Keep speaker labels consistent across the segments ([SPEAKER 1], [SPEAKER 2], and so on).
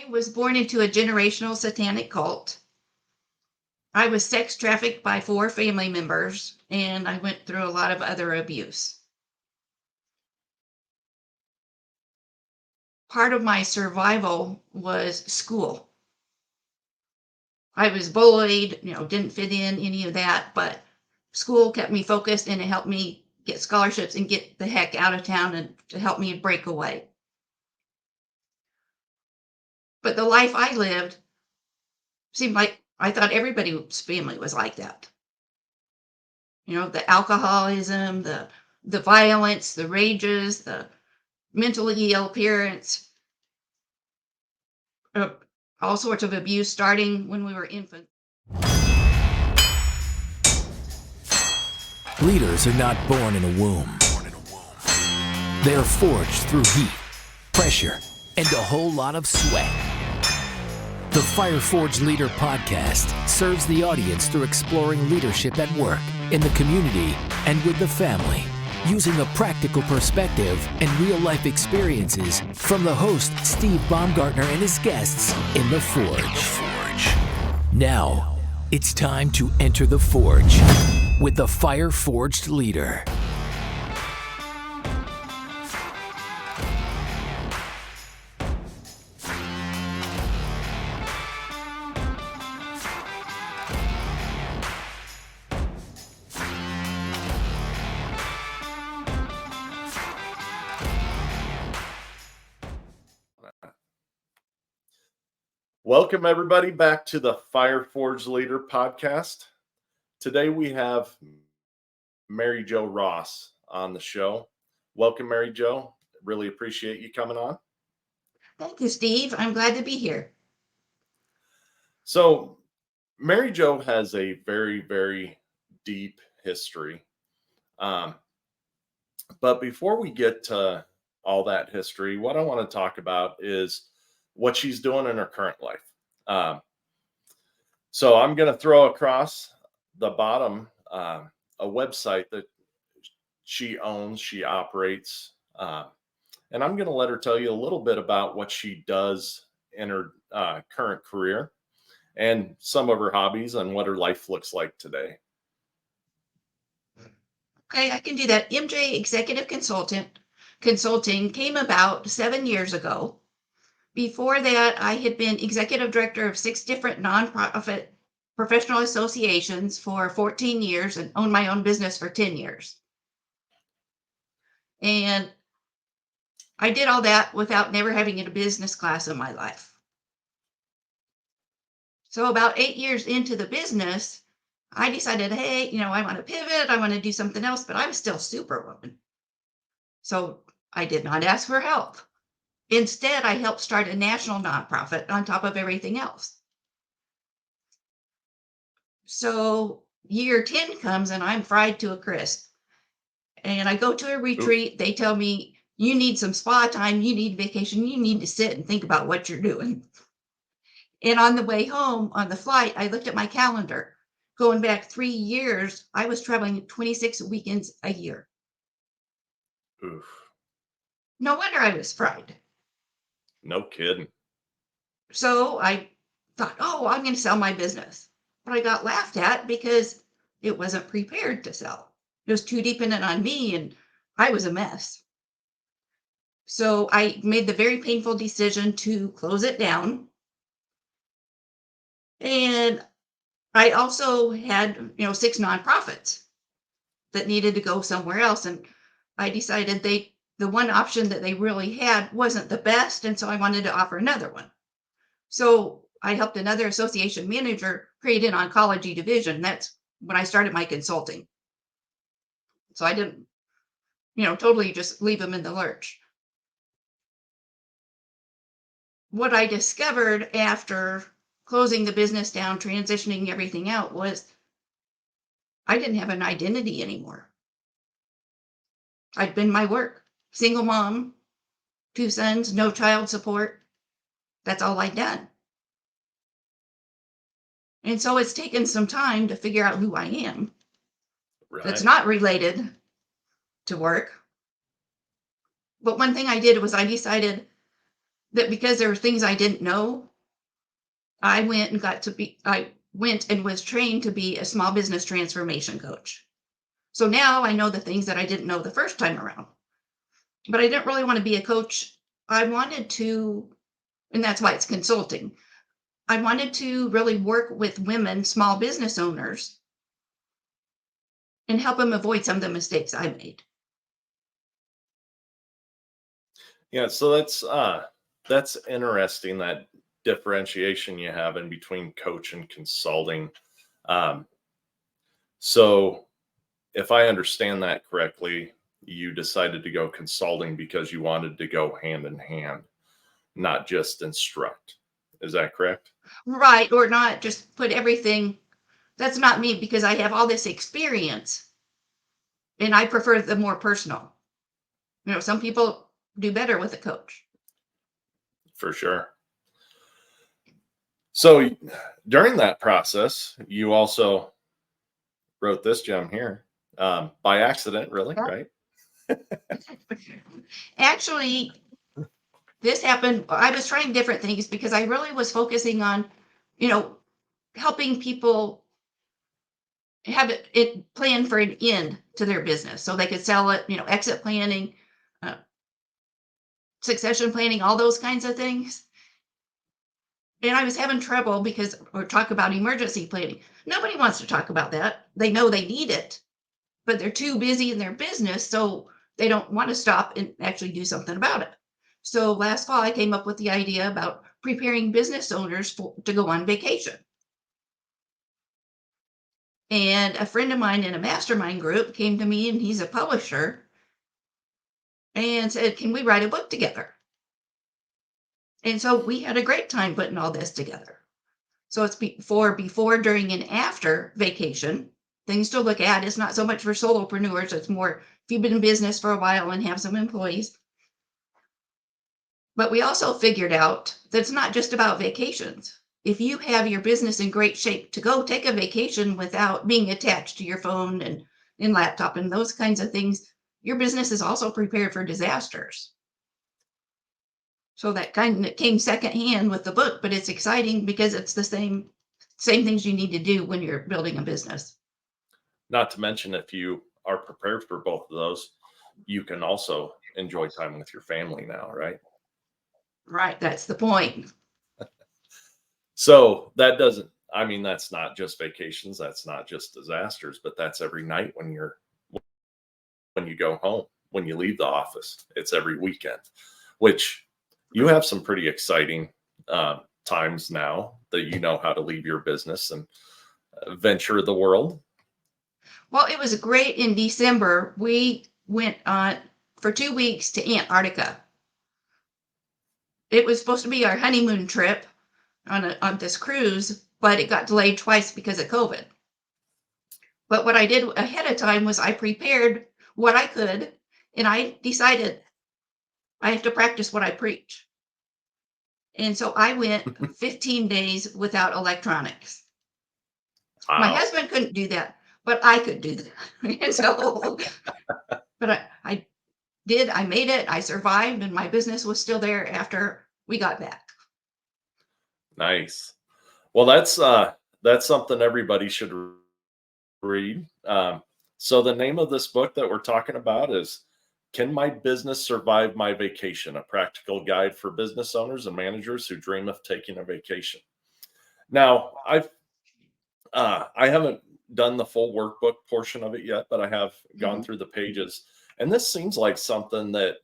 [SPEAKER 1] was born into a generational satanic cult. I was sex trafficked by 4 family members, and I went through a lot of other abuse. Part of my survival was school. I was bullied, didn't fit in any of that, but school kept me focused and it helped me get scholarships and get the heck out of town and to help me break away. But the life I lived seemed like I thought everybody's family was like that. The alcoholism, the violence, the rages, the mentally ill parents, all sorts of abuse starting when we were infants.
[SPEAKER 2] Leaders are not born in a womb. They are forged through heat, pressure, and a whole lot of sweat. The Fire Forged Leader podcast serves the audience through exploring leadership at work, in the community, and with the family, using a practical perspective and real-life experiences from the host, Steve Baumgartner, and his guests in The Forge. Now, it's time to enter the Forge with the Fire Forged Leader.
[SPEAKER 3] Welcome, everybody, back to the Fire Forged Leader podcast. Today we have Mary Jo Ross on the show. Welcome, Mary Jo. Really appreciate you coming on.
[SPEAKER 1] Thank you, Steve. I'm glad to be here.
[SPEAKER 3] So, Mary Jo has a very, very deep history. But before we get to all that history, what I want to talk about is what she's doing in her current life. So I'm going to throw across the bottom a website that she owns, she operates, and I'm going to let her tell you a little bit about what she does in her current career and some of her hobbies and what her life looks like today.
[SPEAKER 1] Okay, I can do that. MJ Executive Consulting came about 7 years ago. Before that, I had been executive director of 6 different nonprofit professional associations for 14 years and owned my own business for 10 years. And I did all that without never having a business class in my life. So about 8 years into the business, I decided, hey, I want to pivot. I want to do something else, but I'm still Superwoman. So I did not ask for help. Instead, I helped start a national nonprofit on top of everything else. So year 10 comes and I'm fried to a crisp. And I go to a retreat. They tell me, you need some spa time, you need vacation, you need to sit and think about what you're doing. And on the way home, on the flight, I looked at my calendar. Going back 3 years, I was traveling 26 weekends a year.
[SPEAKER 3] Oof.
[SPEAKER 1] No wonder I was fried.
[SPEAKER 3] No kidding.
[SPEAKER 1] So I thought, I'm going to sell my business. But I got laughed at because it wasn't prepared to sell. It was too dependent on me and I was a mess. So I made the very painful decision to close it down. And I also had, 6 nonprofits that needed to go somewhere else. And I decided the one option that they really had wasn't the best. And so I wanted to offer another one. So I helped another association manager create an oncology division. That's when I started my consulting. So I didn't, totally just leave them in the lurch. What I discovered after closing the business down, transitioning everything out, was I didn't have an identity anymore. I'd been my work. Single mom, 2 sons, no child support. That's all I'd done. And so it's taken some time to figure out who I am.
[SPEAKER 3] Right.
[SPEAKER 1] That's not related to work. But one thing I did was I decided that because there were things I didn't know, I went and was trained to be a small business transformation coach. So now I know the things that I didn't know the first time around. But I didn't really want to be a coach. I wanted to, and that's why it's consulting. I wanted to really work with women, small business owners, and help them avoid some of the mistakes I made.
[SPEAKER 3] Yeah, so that's interesting, that differentiation you have in between coach and consulting. Um, so if I understand that correctly, you decided to go consulting because you wanted to go hand in hand, not just instruct. Is that correct?
[SPEAKER 1] Right, or not just put everything. That's not me because I have all this experience and I prefer the more personal. Some people do better with a coach.
[SPEAKER 3] For sure. So during that process, you also wrote this gem here, by accident, really,
[SPEAKER 1] Yeah.
[SPEAKER 3] right?
[SPEAKER 1] Actually, this happened. I was trying different things because I really was focusing on, you know, helping people have it plan for an end to their business so they could sell it, exit planning, uh, succession planning, all those kinds of things. And I was having trouble or talk about emergency planning. Nobody wants to talk about that. They know they need it, but they're too busy in their business. So they don't want to stop and actually do something about it. So last fall, I came up with the idea about preparing business owners to go on vacation. And a friend of mine in a mastermind group came to me, and he's a publisher, and said, "Can we write a book together?" And so we had a great time putting all this together. So it's before, during, and after vacation. Things to look at. It's not so much for solopreneurs. It's more if you've been in business for a while and have some employees. But we also figured out that it's not just about vacations. If you have your business in great shape to go take a vacation without being attached to your phone and laptop and those kinds of things, your business is also prepared for disasters. So that kind of came secondhand with the book, but it's exciting because it's the same things you need to do when you're building a business.
[SPEAKER 3] Not to mention, if you are prepared for both of those, you can also enjoy time with your family now, right?
[SPEAKER 1] Right, that's the point.
[SPEAKER 3] So that doesn't, I mean, that's not just vacations, that's not just disasters, but that's every night when you go home, when you leave the office. It's every weekend, which you have some pretty exciting times now that you know how to leave your business and venture the world.
[SPEAKER 1] Well, it was great in December. We went on for 2 weeks to Antarctica. It was supposed to be our honeymoon trip on this cruise, but it got delayed twice because of COVID. But what I did ahead of time was I prepared what I could, and I decided I have to practice what I preach. And so I went 15 days without electronics. My
[SPEAKER 3] Wow.
[SPEAKER 1] husband couldn't do that, but I could do that. And so, but I did, I made it, I survived, and my business was still there after we got back.
[SPEAKER 3] Nice. Well, that's something everybody should read. So the name of this book that we're talking about is "Can My Business Survive My Vacation? A Practical Guide for Business Owners and Managers Who Dream of Taking a Vacation." Now, I haven't done the full workbook portion of it yet, but I have gone
[SPEAKER 1] Mhm.
[SPEAKER 3] through the pages, and this seems like something that,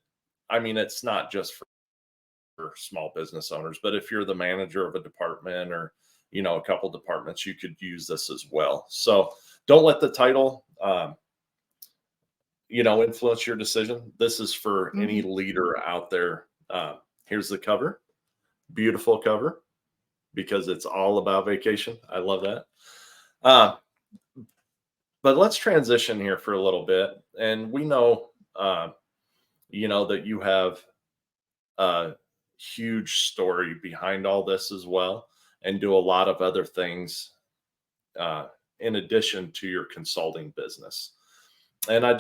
[SPEAKER 3] I mean, it's not just for small business owners, but if you're the manager of a department or a couple departments, you could use this as well. So don't let the title influence your decision. This is for any
[SPEAKER 1] Mhm.
[SPEAKER 3] leader out there. Here's the cover, beautiful cover, because it's all about vacation. I love that. uh, but let's transition here for a little bit, and we know that you have a huge story behind all this as well, and do a lot of other things in addition to your consulting business. And I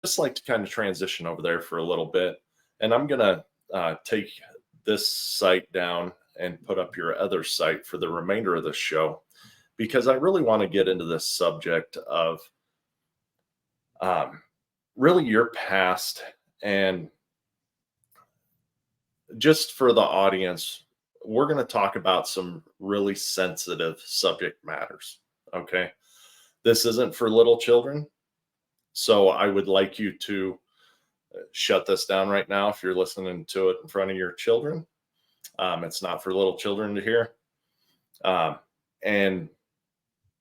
[SPEAKER 3] just like to kind of transition over there for a little bit. And I'm going to take this site down and put up your other site for the remainder of the show, because I really want to get into this subject of really your past, and just for the audience, we're going to talk about some really sensitive subject matters. Okay. This isn't for little children. So I would like you to shut this down right now if you're listening to it in front of your children. It's not for little children to hear. And,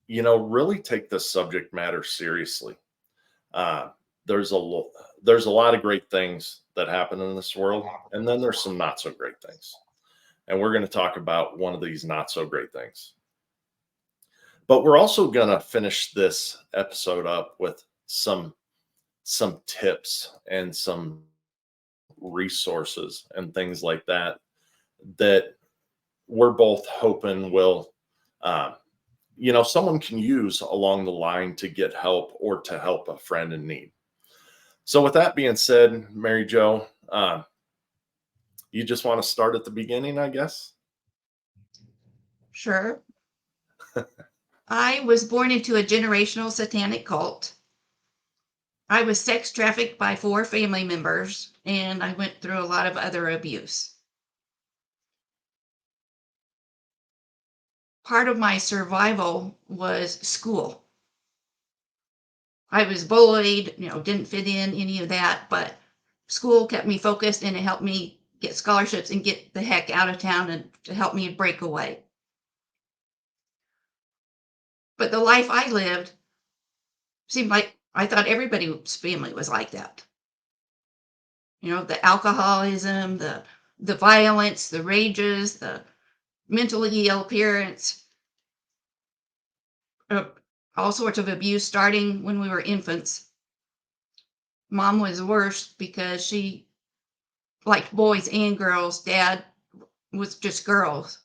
[SPEAKER 3] really take this subject matter seriously. Uh, there's a lot of great things that happen in this world, and then there's some not so great things. And we're going to talk about one of these not so great things. But we're also going to finish this episode up with some tips and some resources and things like that we're both hoping will someone can use along the line to get help or to help a friend in need. So with that being said, Mary Jo, you just want to start at the beginning, I guess?
[SPEAKER 1] Sure. I was born into a generational satanic cult. I was sex trafficked by 4 family members, and I went through a lot of other abuse. Part of my survival was school. I was bullied, didn't fit in any of that, but school kept me focused, and it helped me get scholarships and get the heck out of town and to help me break away. But the life I lived seemed like I thought everybody's family was like that. The alcoholism, the violence, the rages, the mentally ill parents, all sorts of abuse starting when we were infants. Mom was worse because she liked boys and girls. Dad was just girls.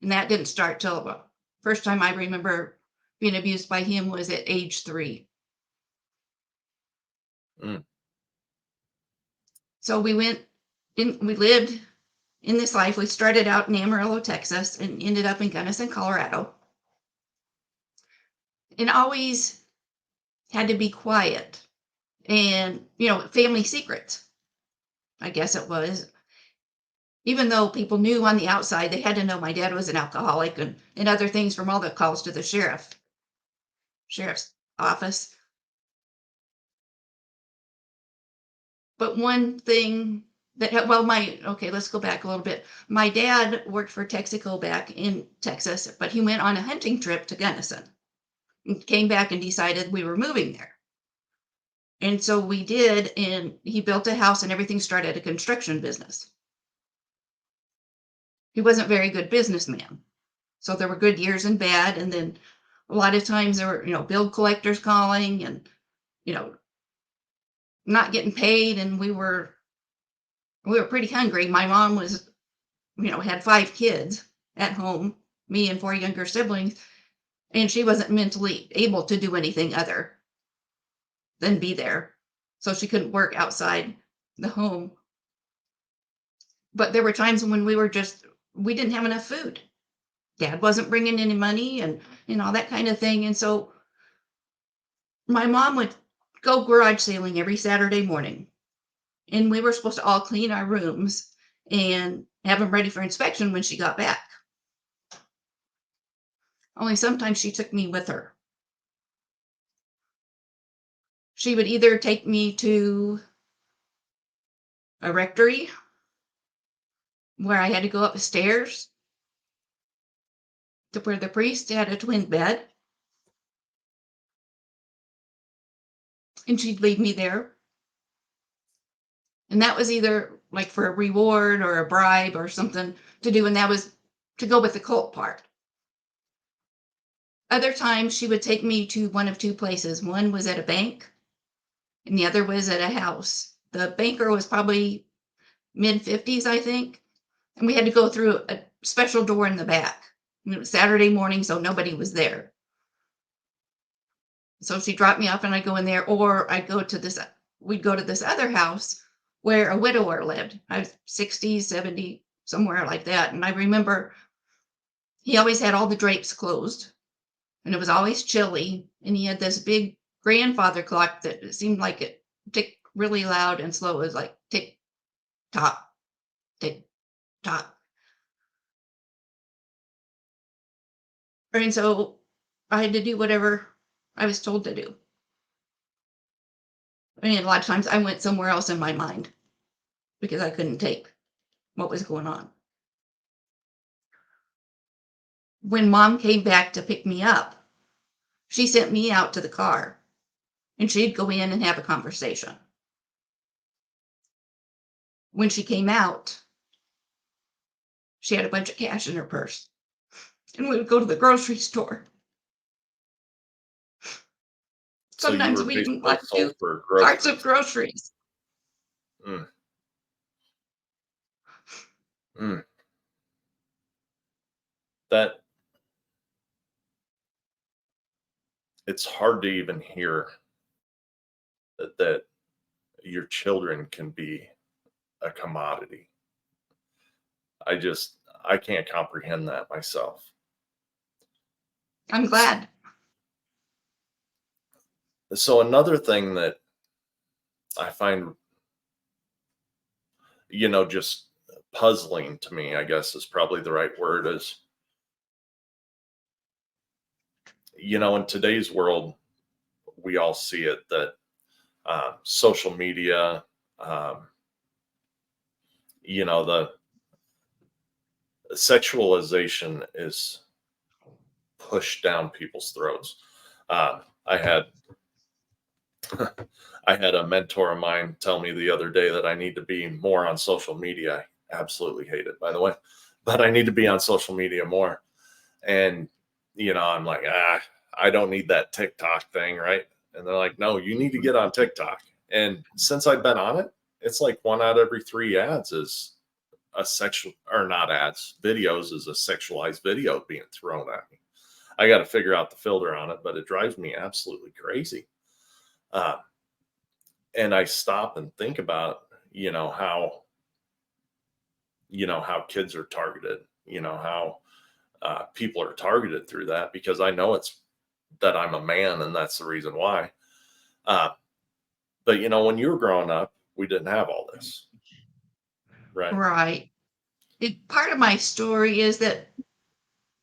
[SPEAKER 1] And that didn't start till the first time I remember being abused by him was at age 3. So we lived in this life. We started out in Amarillo, Texas, and ended up in Gunnison, Colorado. And always had to be quiet and, family secrets, I guess it was. Even though people knew on the outside, they had to know my dad was an alcoholic and other things from all the calls to the sheriff's office. But one thing let's go back a little bit. My dad worked for Texaco back in Texas, but he went on a hunting trip to Gunnison and came back and decided we were moving there. And so we did, and he built a house and everything, started a construction business. He wasn't a very good businessman. So there were good years and bad. And then a lot of times there were, bill collectors calling and, not getting paid. And we were pretty hungry. My mom was, had 5 kids at home, me and 4 younger siblings, and she wasn't mentally able to do anything other than be there. So she couldn't work outside the home. But there were times when we didn't have enough food. Dad wasn't bringing any money and, that kind of thing. And so my mom would go garage sailing every Saturday morning. And we were supposed to all clean our rooms and have them ready for inspection when she got back. Only sometimes she took me with her. She would either take me to a rectory where I had to go up the stairs to where the priest had a twin bed. And she'd leave me there. And that was either like for a reward or a bribe or something to do. And that was to go with the cult part. Other times she would take me to one of 2 places. One was at a bank and the other was at a house. The banker was probably mid-50s, I think. And we had to go through a special door in the back. And it was Saturday morning, so nobody was there. So she dropped me off and I'd go in there, or we'd go to this other house where a widower lived. I was 60s, 70, somewhere like that. And I remember he always had all the drapes closed, and it was always chilly. And he had this big grandfather clock that it seemed like it ticked really loud and slow. It was like tick tock, tick tock. And so I had to do whatever I was told to do. I mean, a lot of times I went somewhere else in my mind because I couldn't take what was going on. When mom came back to pick me up, she sent me out to the car and she'd go in and have a conversation. When she came out, she had a bunch of cash in her purse. And we would go to the grocery store.
[SPEAKER 3] So you
[SPEAKER 1] Sometimes
[SPEAKER 3] were
[SPEAKER 1] we eat
[SPEAKER 3] basically
[SPEAKER 1] like
[SPEAKER 3] sold
[SPEAKER 1] 2
[SPEAKER 3] for
[SPEAKER 1] carts of
[SPEAKER 3] groceries.
[SPEAKER 1] groceries.
[SPEAKER 3] Mm, mm. That it's hard to even hear that your children can be a commodity. I can't comprehend that myself.
[SPEAKER 1] I'm glad.
[SPEAKER 3] So another thing that I find, just puzzling to me, I guess is probably the right word, is, in today's world, we all see it that social media, um, the sexualization is pushed down people's throats. I had I had a mentor of mine tell me the other day that I need to be more on social media. I absolutely hate it, by the way, but I need to be on social media more. And, I'm like, I don't need that TikTok thing, right? And they're like, no, you need to get on TikTok. And since I've been on it, it's like 1 out of every 3 ads is a sexual, or not ads, videos is a sexualized video being thrown at me. I got to figure out the filter on it, but it drives me absolutely crazy. Uh, and I stop and think about, how kids are targeted, how people are targeted through that, because I know it's that I'm a man and that's the reason why. Uh, but when you were growing up, we didn't have all this, right?
[SPEAKER 1] Right. Part of my story is that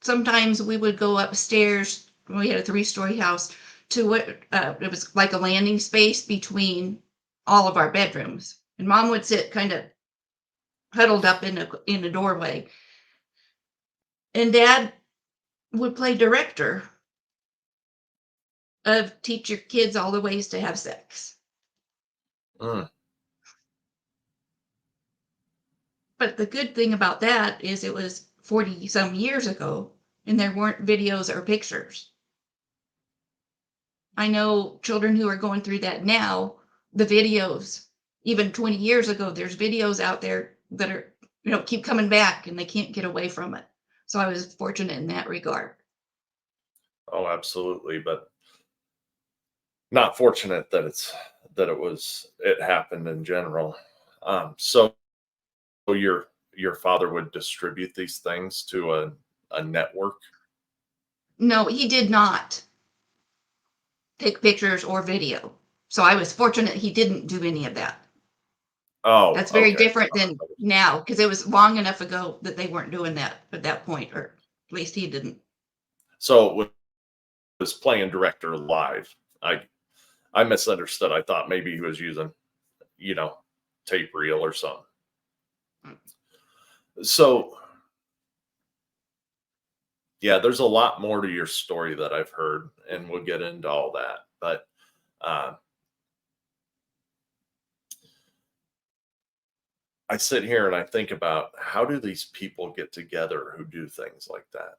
[SPEAKER 1] sometimes we would go upstairs. We had a 3-story house to what it was like a landing space between all of our bedrooms. And mom would sit kind of huddled up in a doorway. And dad would play director of teach your kids all the ways to have sex.
[SPEAKER 3] Mm,
[SPEAKER 1] But the good thing about that is it was 40 some years ago and there weren't videos or pictures. I know children who are going through that now, the videos, even 20 years ago, there's videos out there that are, keep coming back and they can't get away from it. So I was fortunate in that regard.
[SPEAKER 3] oh, absolutely. But not fortunate that it happened in general. So your father would distribute these things to a network.
[SPEAKER 1] No, he did not take pictures or video. So I was fortunate he didn't do any of that.
[SPEAKER 3] Oh,
[SPEAKER 1] That's very
[SPEAKER 3] okay.
[SPEAKER 1] different than now because it was long enough ago that they weren't doing that at that point, or at least he didn't.
[SPEAKER 3] So it was playing director live. I misunderstood. I thought maybe he was using, you know, tape reel or something. So yeah, there's a lot more to your story that I've heard, and we'll get into all that. But uh, I sit here and I think about how do these people get together who do things like that?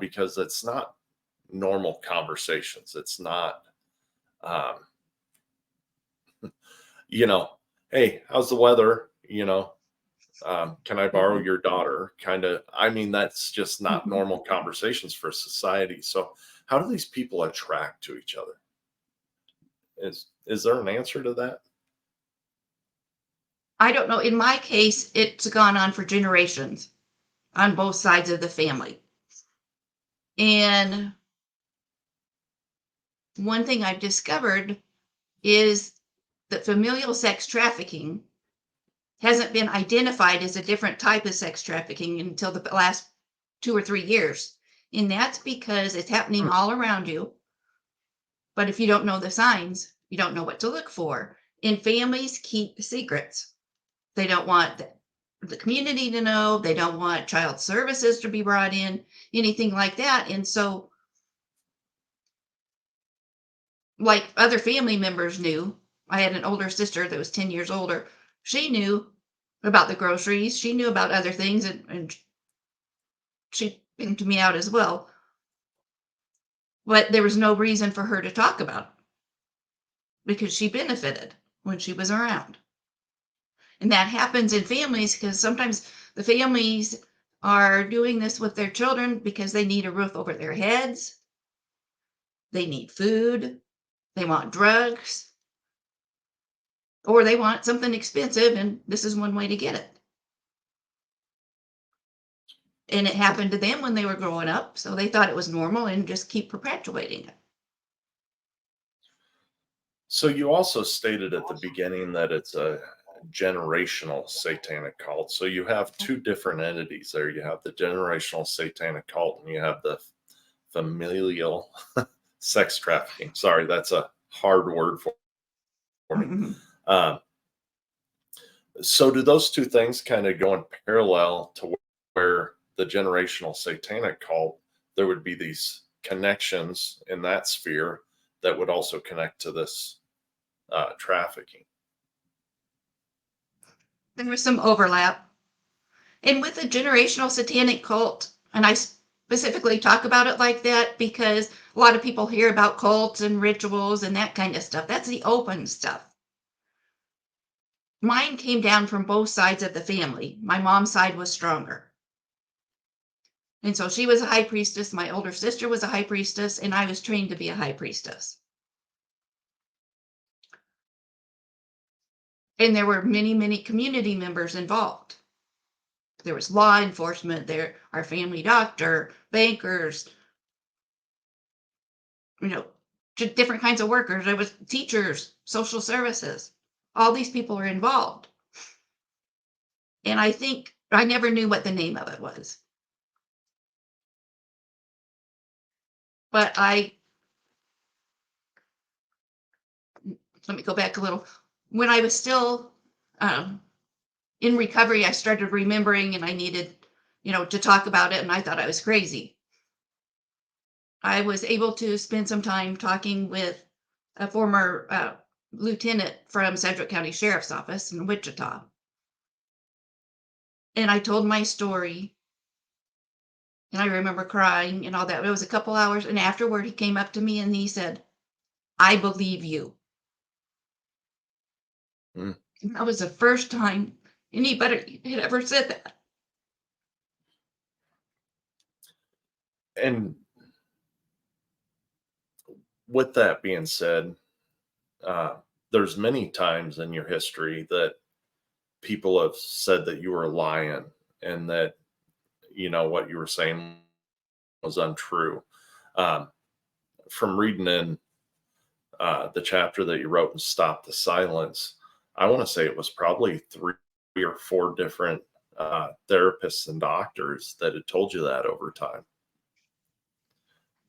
[SPEAKER 3] Because it's not normal conversations. It's not, um, you know, hey, how's the weather? Can I borrow
[SPEAKER 1] Mhm.
[SPEAKER 3] your daughter? Kind of, I mean, that's just not
[SPEAKER 1] Mhm.
[SPEAKER 3] normal conversations for society. So, how do these people attract to each other? Is there an answer to that?
[SPEAKER 1] I don't know. In my case, it's gone on for generations on both sides of the family. And one thing I've discovered is that familial sex trafficking hasn't been identified as a different type of sex trafficking until the last 2 or 3 years. And that's because it's happening all around you. But if you don't know the signs, you don't know what to look for. And families keep secrets. They don't want the community to know. They don't want child services to be brought in, anything like that. And so, like other family members knew, I had an older sister that was 10 years older. She knew about the groceries. She knew about other things, and she pimped me out as well. But there was no reason for her to talk about it because she benefited when she was around. And that happens in families because sometimes the families are doing this with their children because they need a roof over their heads, they need food, they want drugs, or they want something expensive, and this is one way to get it. And it happened to them when they were growing up, so they thought it was normal and just keep perpetuating it.
[SPEAKER 3] So you also stated at the beginning that it's a generational satanic cult. So you have two different entities there. You have the generational satanic cult and you have the familial sex trafficking. Sorry, that's a hard word for me.
[SPEAKER 1] Mhm.
[SPEAKER 3] So do those two things kind of go in parallel to where the generational satanic cult, there would be these connections in that sphere that would also connect to this trafficking?
[SPEAKER 1] There was some overlap. And with the generational satanic cult, and I specifically talk about it like that because a lot of people hear about cults and rituals and that kind of stuff. That's the open stuff. Mine came down from both sides of the family. My mom's side was stronger. And so she was a high priestess. My older sister was a high priestess, and I was trained to be a high priestess. And there were many, many community members involved. There was law enforcement, there, our family doctor, bankers, you know, different kinds of workers. There was teachers, social services. All these people were involved. And I think I never knew what the name of it was. But let me go back a little. When I was still in recovery, I started remembering and I needed, to talk about it. And I thought I was crazy. I was able to spend some time talking with a former lieutenant from Sedgwick County Sheriff's Office in Wichita. And I told my story. And I remember crying and all that. It was a couple hours. And afterward, he came up to me and he said, I believe you.
[SPEAKER 3] Mm.
[SPEAKER 1] And that was the first time anybody had ever said that.
[SPEAKER 3] And with that being said, there's many times in your history that people have said that you were lying and that what you were saying was untrue. From reading in the chapter that you wrote in Stop the Silence, I want to say it was probably 3 or 4 different therapists and doctors that had told you that over time.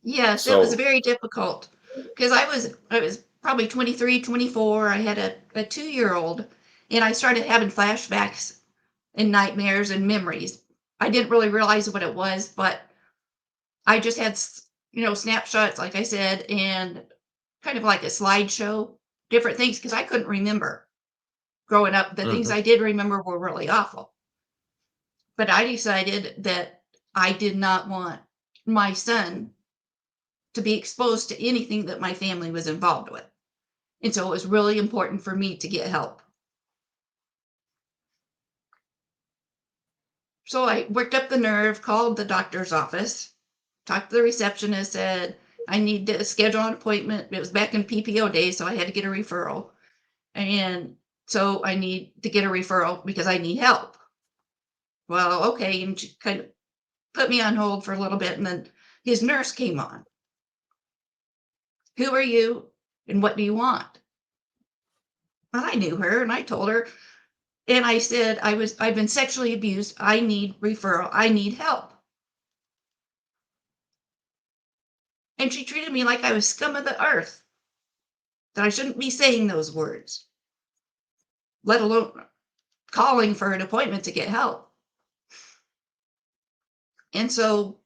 [SPEAKER 1] Yes, it was
[SPEAKER 3] So,
[SPEAKER 1] very difficult because I was probably 23, 24. I had a 2-year-old and I started having flashbacks and nightmares and memories. I didn't really realize what it was, but I just had, snapshots, like I said, and kind of like a slideshow, different things because I couldn't remember growing up. The things
[SPEAKER 3] mhm.
[SPEAKER 1] I did remember were really awful. But I decided that I did not want my son to be exposed to anything that my family was involved with. And so it was really important for me to get help. So I worked up the nerve, called the doctor's office, talked to the receptionist, said, I need to schedule an appointment. It was back in PPO days, so I had to get a referral. And So I need to get a referral because I need help. Well, okay. And she kind of put me on hold for a little bit. And then his nurse came on. Who are you and what do you want? Well, I knew her and I told her, and I said, I've been sexually abused. I need referral. I need help. And she treated me like I was scum of the earth, that I shouldn't be saying those words, let alone calling for an appointment to get help. And so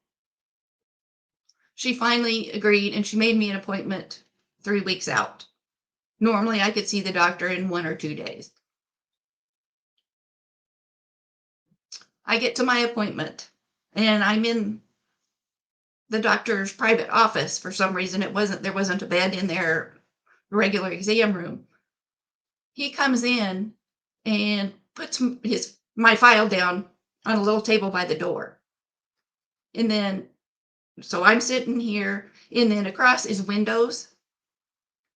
[SPEAKER 1] she finally agreed and she made me an appointment 3 weeks out. Normally, I could see the doctor in 1 or 2 days. I get to my appointment and I'm in the doctor's private office. For some reason, there wasn't a bed in their regular exam room. He comes in and puts my file down on a little table by the door. And then, so I'm sitting here, and then across is windows.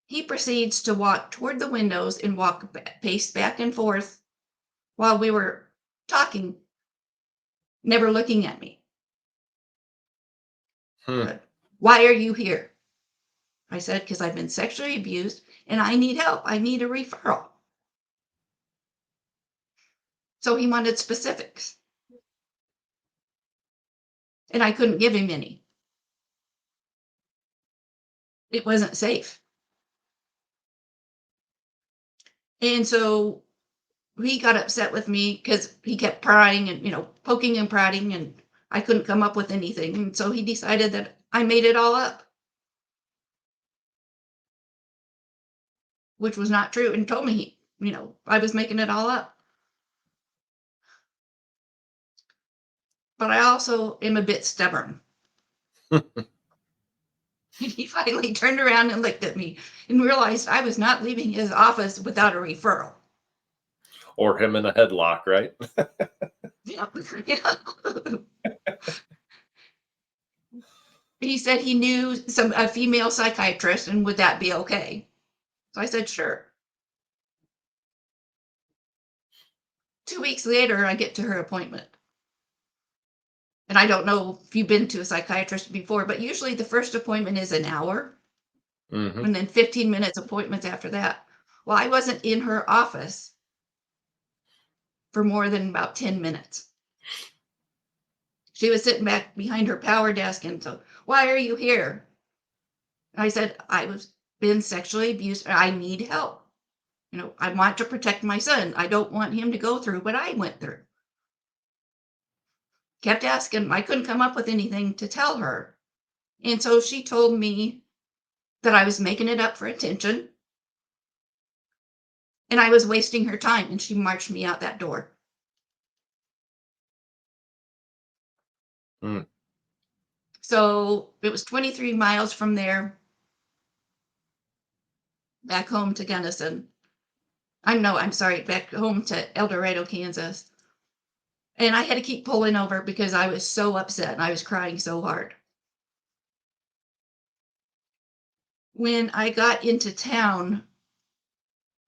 [SPEAKER 1] He proceeds to walk toward the windows and pace back and forth while we were talking, never looking at me.
[SPEAKER 3] Hmm.
[SPEAKER 1] Why are you here? I said, because I've been sexually abused and I need help. I need a referral. So he wanted specifics. And I couldn't give him any. It wasn't safe. And so he got upset with me because he kept prying and, poking and prodding, and I couldn't come up with anything. And so he decided that I made it all up, which was not true, and told me, I was making it all up. But I also am a bit stubborn. And he finally turned around and looked at me and realized I was not leaving his office without a referral.
[SPEAKER 3] Or him in a headlock, right?
[SPEAKER 1] Yeah. He said he knew a female psychiatrist, and would that be okay? So I said, sure. 2 weeks later, I get to her appointment. And I don't know if you've been to a psychiatrist before, but usually the first appointment is an hour,
[SPEAKER 3] Hmm.
[SPEAKER 1] and then 15 minutes appointments after that. Well, I wasn't in her office for more than about 10 minutes. She was sitting back behind her power desk, and so, why are you here? I said, I was been sexually abused. I need help. I want to protect my son. I don't want him to go through what I went through. Kept asking. I couldn't come up with anything to tell her. And so she told me that I was making it up for attention and I was wasting her time. And she marched me out that door.
[SPEAKER 3] Mm.
[SPEAKER 1] So it was 23 miles from there back home to Gunnison. I'm sorry, back home to El Dorado, Kansas. And I had to keep pulling over because I was so upset and I was crying so hard. When I got into town,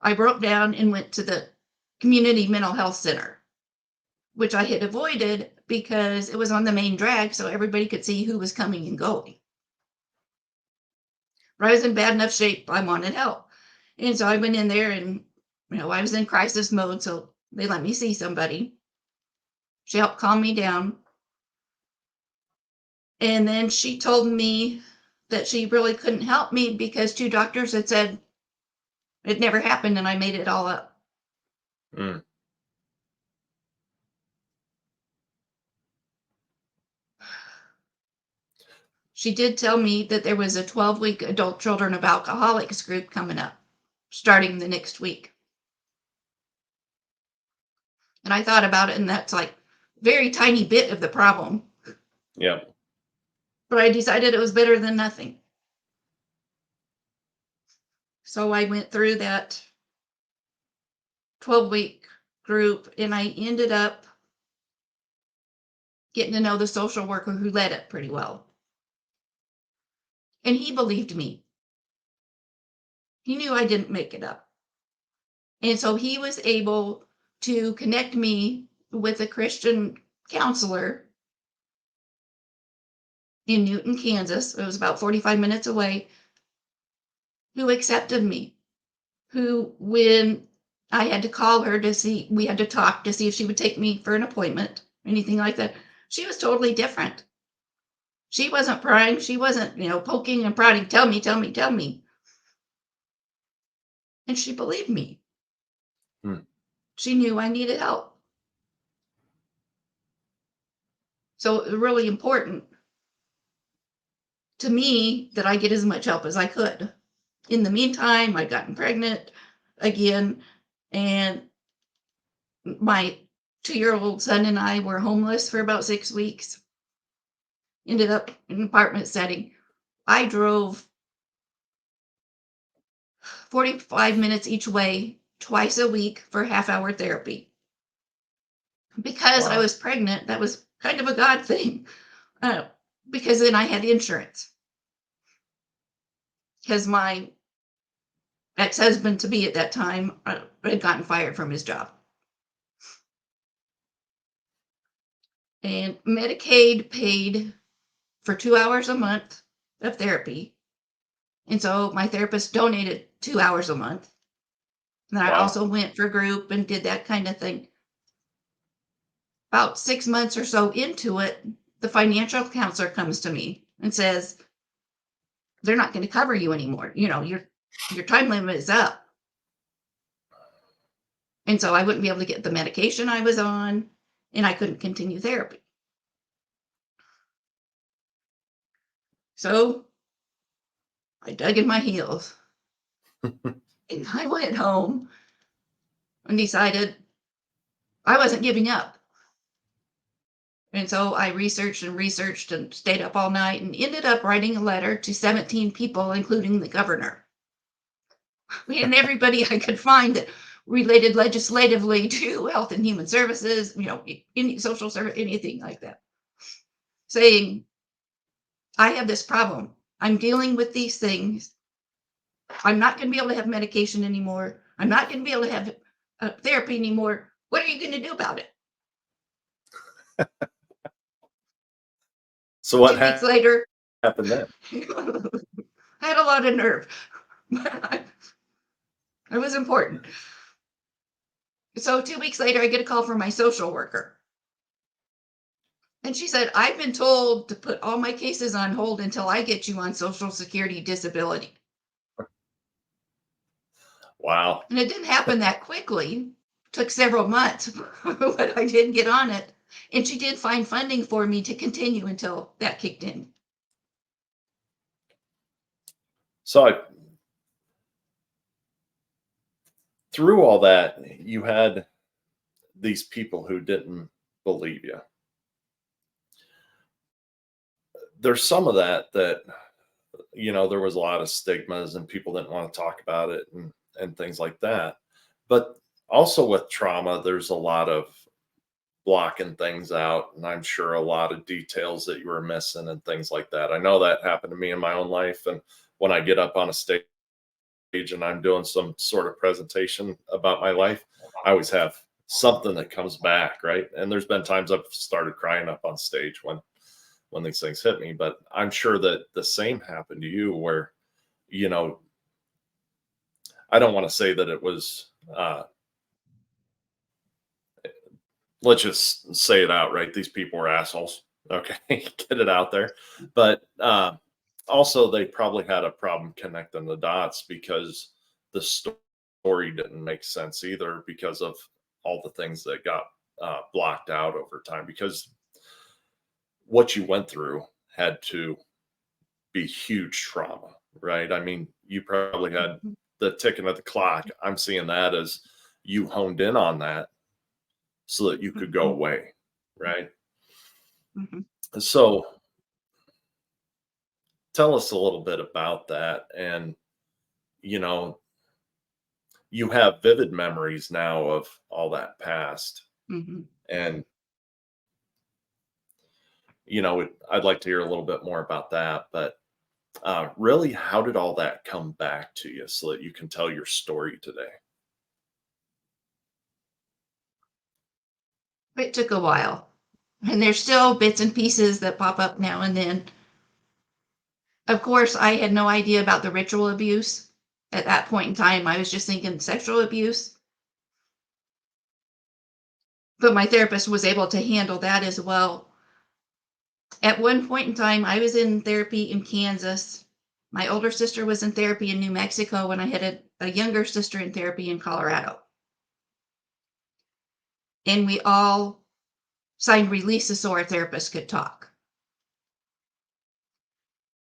[SPEAKER 1] I broke down and went to the community mental health center, which I had avoided because it was on the main drag so everybody could see who was coming and going. But I was in bad enough shape, I wanted help. And so I went in there and, I was in crisis mode, so they let me see somebody. She helped calm me down. And then she told me that she really couldn't help me because 2 doctors had said it never happened and I made it all up.
[SPEAKER 3] Mm.
[SPEAKER 1] She did tell me that there was a 12-week adult children of alcoholics group coming up, starting the next week. And I thought about it, and that's like very tiny bit of the problem.
[SPEAKER 3] Yeah.
[SPEAKER 1] But I decided it was better than nothing. So I went through that 12-week group, and I ended up getting to know the social worker who led it pretty well. And he believed me. He knew I didn't make it up. And so he was able to connect me with a Christian counselor in Newton, Kansas. It was about 45 minutes away, who accepted me. Who, when I had to call her to see, we had to talk to see if she would take me for an appointment, anything like that. She was totally different. She wasn't prying. She wasn't, poking and prodding. Tell me, tell me, tell me. And she believed me.
[SPEAKER 3] Hmm.
[SPEAKER 1] She knew I needed help. So it was really important to me that I get as much help as I could. In the meantime, I'd gotten pregnant again, and my 2-year-old son and I were homeless for about 6 weeks. Ended up in an apartment setting. I drove 45 minutes each way twice a week for half-hour therapy. Because I
[SPEAKER 3] Wow.
[SPEAKER 1] was pregnant, that was kind of a God thing. Because then I had insurance. Because my ex-husband to be at that time had gotten fired from his job. And Medicaid paid for 2 hours a month of therapy. And so my therapist donated 2 hours a month. And I
[SPEAKER 3] Wow.
[SPEAKER 1] also went for group and did that kind of thing. About 6 months or so into it, the financial counselor comes to me and says, they're not going to cover you anymore. Your time limit is up. And so I wouldn't be able to get the medication I was on, and I couldn't continue therapy. So I dug in my heels and I went home and decided I wasn't giving up. And so I researched and stayed up all night and ended up writing a letter to 17 people, including the governor. And everybody I could find that related legislatively to health and human services, any social service, anything like that, saying, I have this problem. I'm dealing with these things. I'm not going to be able to have medication anymore. I'm not going to be able to have therapy anymore. What are you going to do about it?
[SPEAKER 3] So what
[SPEAKER 1] 2 weeks later,
[SPEAKER 3] happened then?
[SPEAKER 1] I had a lot of nerve. It was important. So 2 weeks later, I get a call from my social worker. And she said, I've been told to put all my cases on hold until I get you on Social Security disability.
[SPEAKER 3] Wow.
[SPEAKER 1] And it didn't happen that quickly. It took several months, but I did get on it. And she did find funding for me to continue until that kicked in.
[SPEAKER 3] So through all that, you had these people who didn't believe you. There's some of that there was a lot of stigmas and people didn't want to talk about it and things like that. But also with trauma, there's a lot of blocking things out, and I'm sure a lot of details that you were missing and things like that. I know that happened to me in my own life. And when I get up on a stage and I'm doing some sort of presentation about my life, I always have something that comes back, right? And there's been times I've started crying up on stage when these things hit me. But I'm sure that the same happened to you where, I don't want to say that it was, let's just say it out, right? These people were assholes. Okay. Get it out there. But also, they probably had a problem connecting the dots because the story didn't make sense either because of all the things that got blocked out over time, because what you went through had to be huge trauma, right? I mean, you probably had
[SPEAKER 1] Mhm.
[SPEAKER 3] the ticking of the clock. I'm seeing that as you honed in on that so that you could go away, right?
[SPEAKER 1] Mhm.
[SPEAKER 3] So tell us a little bit about that. And, you know, you have vivid memories now of all that past.
[SPEAKER 1] Mhm.
[SPEAKER 3] And, I'd like to hear a little bit more about that. But really, how did all that come back to you so that you can tell your story today?
[SPEAKER 1] It took a while. And there's still bits and pieces that pop up now and then. Of course, I had no idea about the ritual abuse. At that point in time, I was just thinking sexual abuse. But my therapist was able to handle that as well. At one point in time, I was in therapy in Kansas. My older sister was in therapy in New Mexico, and I had a younger sister in therapy in Colorado. And we all signed releases so our therapist could talk.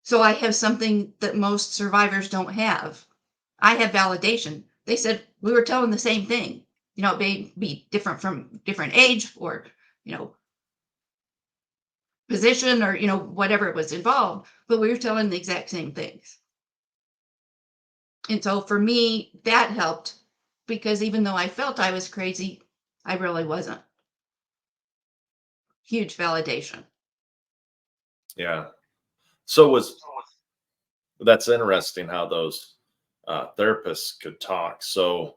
[SPEAKER 1] So I have something that most survivors don't have. I have validation. They said we were telling the same thing. You know, it may be different from different age or, you know, position or, you know, whatever was involved, but we were telling the exact same things. And so for me, that helped because even though I felt I was crazy, I really wasn't. Huge validation.
[SPEAKER 3] Yeah. So that's interesting how those therapists could talk. So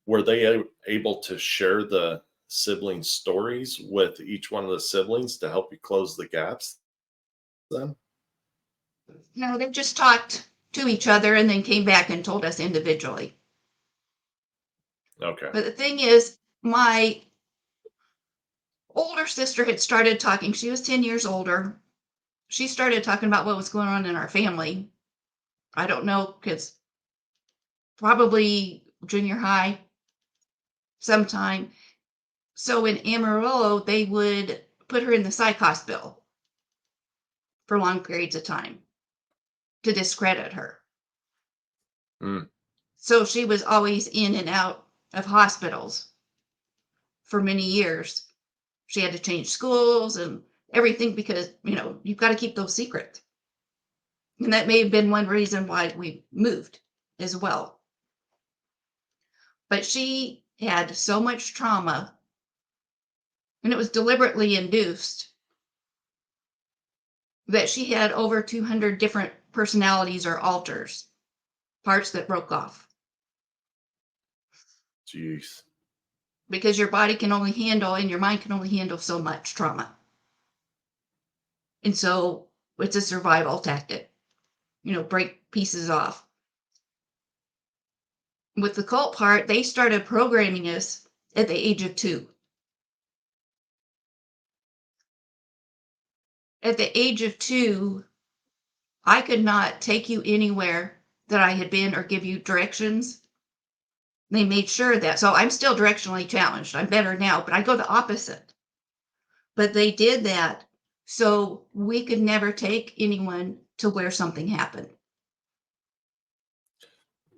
[SPEAKER 3] were they able to share the sibling stories with each one of the siblings to help you close the gaps then?
[SPEAKER 1] No, they just talked to each other and then came back and told us individually.
[SPEAKER 3] Okay.
[SPEAKER 1] But the thing is, my older sister had started talking. She was 10 years older. She started talking about what was going on in our family. I don't know, because probably junior high sometime. So in Amarillo, they would put her in the psych hospital for long periods of time to discredit her.
[SPEAKER 3] Mm.
[SPEAKER 1] So she was always in and out of hospitals for many years. She had to change schools and everything because, you know, you've got to keep those secret. And that may have been one reason why we moved as well. But she had so much trauma, and it was deliberately induced, that she had over 200 different personalities or alters, parts that broke off.
[SPEAKER 3] Jeez.
[SPEAKER 1] Because your body can only handle and your mind can only handle so much trauma. And so it's a survival tactic, you know, break pieces off. With the cult part, they started programming us at the age of 2. At the age of 2, I could not take you anywhere that I had been or give you directions. They made sure that. So I'm still directionally challenged. I'm better now, but I go the opposite. But they did that so we could never take anyone to where something happened.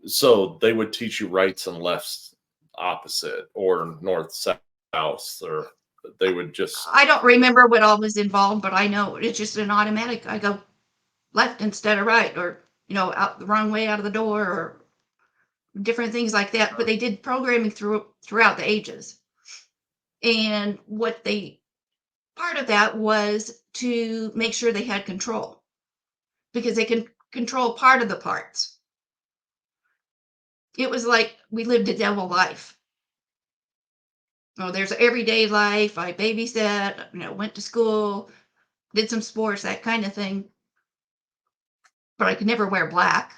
[SPEAKER 3] So they would teach you rights and lefts opposite or north, south, or they would just,
[SPEAKER 1] I don't remember what all was involved, but I know it's just an automatic. I go left instead of right, or, you know, out the wrong way out of the door, or different things like that. But they did programming throughout the ages. And part of that was to make sure they had control because they can control part of the parts. It was like we lived a double life. Oh, there's everyday life. I babysat, you know, went to school, did some sports, that kind of thing. But I could never wear black.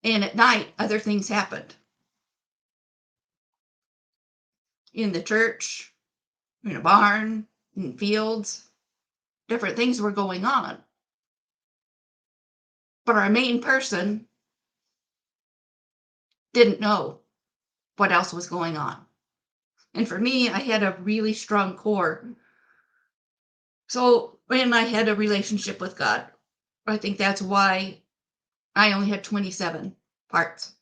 [SPEAKER 1] And at night, other things happened in the church, in a barn, in fields. Different things were going on. But our main person didn't know what else was going on. And for me, I had a really strong core. So when I had a relationship with God, I think that's why I only had 27 parts.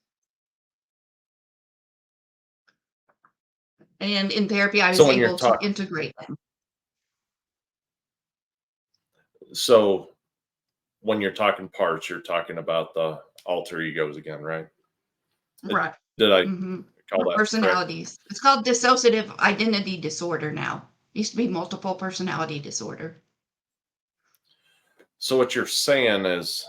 [SPEAKER 1] And in therapy, I was
[SPEAKER 3] so when you're
[SPEAKER 1] able to
[SPEAKER 3] talking,
[SPEAKER 1] integrate them.
[SPEAKER 3] so when you're talking parts, you're talking about the alter egos again, right? Did
[SPEAKER 1] Right.
[SPEAKER 3] did I
[SPEAKER 1] Mm-hmm.
[SPEAKER 3] call that correct?
[SPEAKER 1] Personalities. It's called dissociative identity disorder now. Used to be multiple personality disorder.
[SPEAKER 3] So what you're saying is,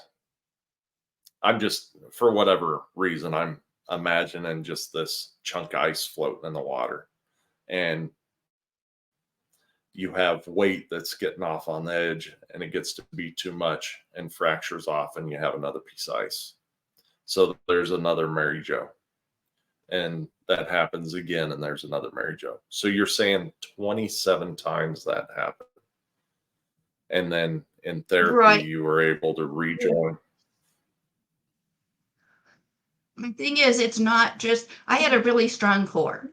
[SPEAKER 3] I'm just, for whatever reason, I'm imagining just this chunk of ice floating in the water, and you have weight that's getting off on the edge, and it gets to be too much and fractures off, and you have another piece of ice. So there's another Mary Jo, and that happens again, and there's another Mary Jo. So you're saying 27 times that happened, and then in therapy
[SPEAKER 1] Right.
[SPEAKER 3] you were able to rejoin.
[SPEAKER 1] The thing is, it's not just, I had a really strong core.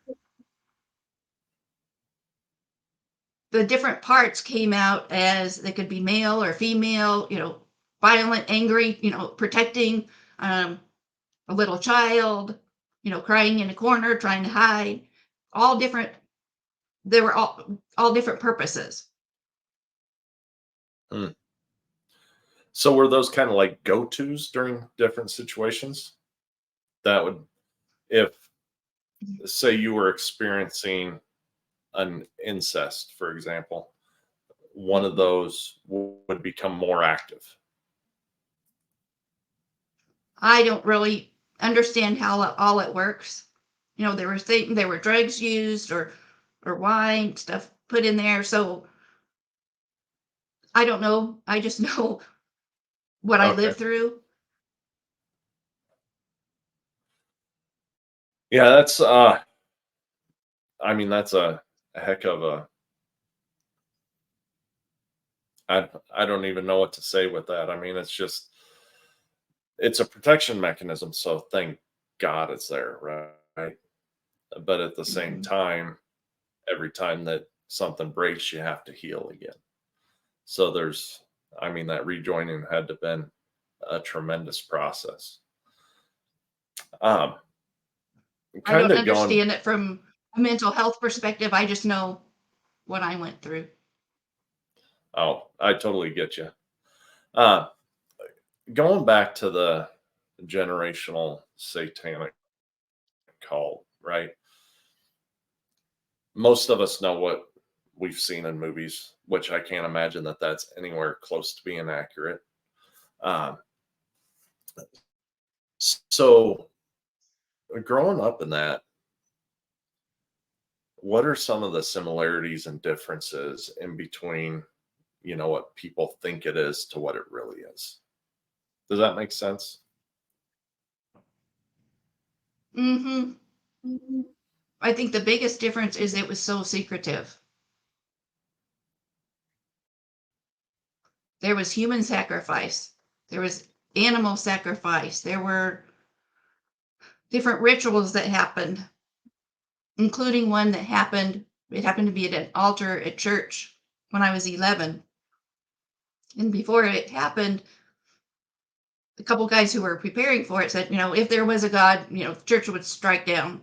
[SPEAKER 1] The different parts came out as they could be male or female, violent, angry, protecting, a little child, crying in a corner, trying to hide, all different. They were all different purposes.
[SPEAKER 3] Hmm. So were those kind of like go-tos during different situations? That would, if say you were experiencing an incest, for example, one of those would become more active.
[SPEAKER 1] I don't really understand how all it works. There were drugs used or wine stuff put in there, so I don't know. I just know what I
[SPEAKER 3] Okay.
[SPEAKER 1] lived through.
[SPEAKER 3] Yeah, that's I mean that's a heck of a I don't even know what to say with that. I mean, it's a protection mechanism, so thank God it's there, right? But at the same
[SPEAKER 1] Mhm.
[SPEAKER 3] time, every time that something breaks, you have to heal again. So I mean, that rejoining had to been a tremendous process. Um,
[SPEAKER 1] I
[SPEAKER 3] kind
[SPEAKER 1] don't
[SPEAKER 3] of going,
[SPEAKER 1] understand it from a mental health perspective. I just know what I went through.
[SPEAKER 3] oh, I totally get you. Uh, Going back to the generational satanic cult, right? Most of us know what we've seen in movies, which I can't imagine that that's anywhere close to being accurate. Um, so, growing up in that, what are some of the similarities and differences in between, what people think it is to what it really is? Does that make sense?
[SPEAKER 1] Hmm. I think the biggest difference is it was so secretive. There was human sacrifice. There was animal sacrifice. There were different rituals that happened, including one that happened. It happened to be at an altar at church when I was 11. And before it happened, a couple guys who were preparing for it said, if there was a God, the church would strike down,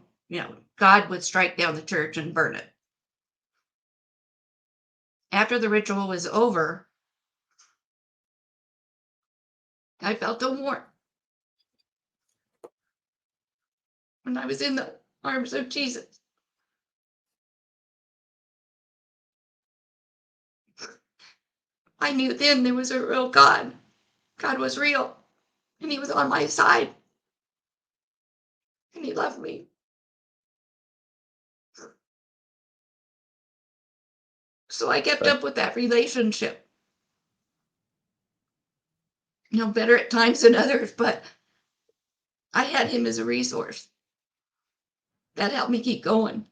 [SPEAKER 1] God would strike down the church and burn it. After the ritual was over, I felt a warmth when I was in the arms of Jesus. I knew then there was a real God. God was real, and He was on my side, and He loved me. So I kept
[SPEAKER 3] That,
[SPEAKER 1] up with that relationship. Better at times than others, but I had Him as a resource that helped me keep going.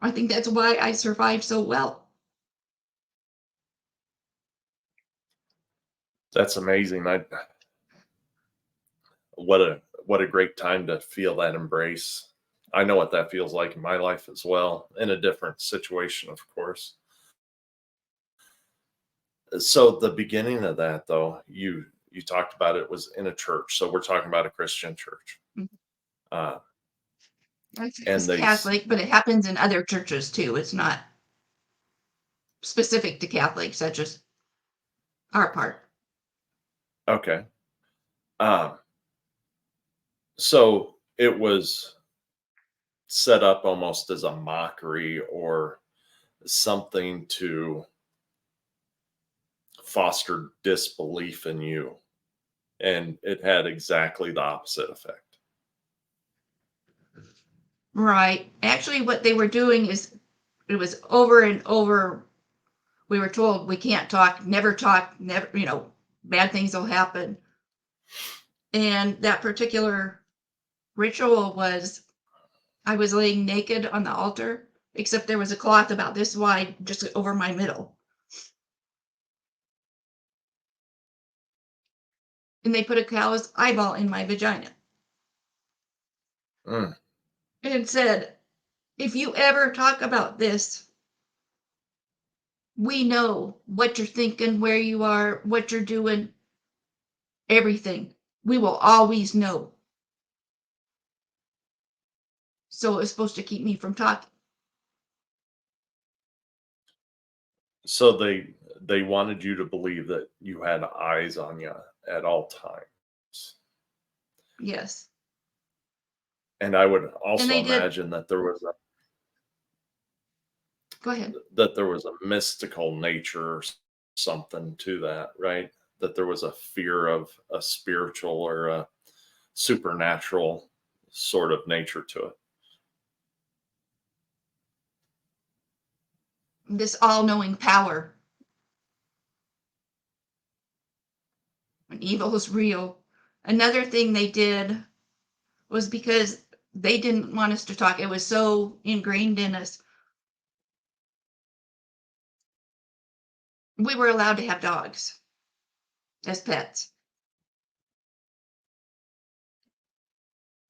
[SPEAKER 1] I think that's why I survived so well.
[SPEAKER 3] that's amazing. What a great time to feel that embrace. I know what that feels like in my life as well, in a different situation, of course. So the beginning of that, though, you talked about it was in a church. So we're talking about a Christian church,
[SPEAKER 1] Mhm.
[SPEAKER 3] uh,
[SPEAKER 1] It's
[SPEAKER 3] and
[SPEAKER 1] Catholic, but it happens in other churches too. It's not specific to Catholics, such as our part.
[SPEAKER 3] okay. Um, so it was set up almost as a mockery or something to foster disbelief in you, and it had exactly the opposite effect.
[SPEAKER 1] Right. Actually, what they were doing is it was over and over. We were told we can't talk, never, bad things will happen. And that particular ritual was I was laying naked on the altar, except there was a cloth about this wide just over my middle. And they put a cow's eyeball in my vagina
[SPEAKER 3] Mm.
[SPEAKER 1] and said, if you ever talk about this, we know what you're thinking, where you are, what you're doing, everything. We will always know. So it was supposed to keep me from talking.
[SPEAKER 3] So they wanted you to believe that you had eyes on you at all times.
[SPEAKER 1] Yes.
[SPEAKER 3] And I would
[SPEAKER 1] And
[SPEAKER 3] also
[SPEAKER 1] they did.
[SPEAKER 3] imagine
[SPEAKER 1] Go ahead.
[SPEAKER 3] that there was a mystical nature or something to that, right? That there was a fear of a spiritual or a supernatural sort of nature to it.
[SPEAKER 1] This all knowing power. And evil is real. Another thing they did was because they didn't want us to talk. It was so ingrained in us. We were allowed to have dogs as pets.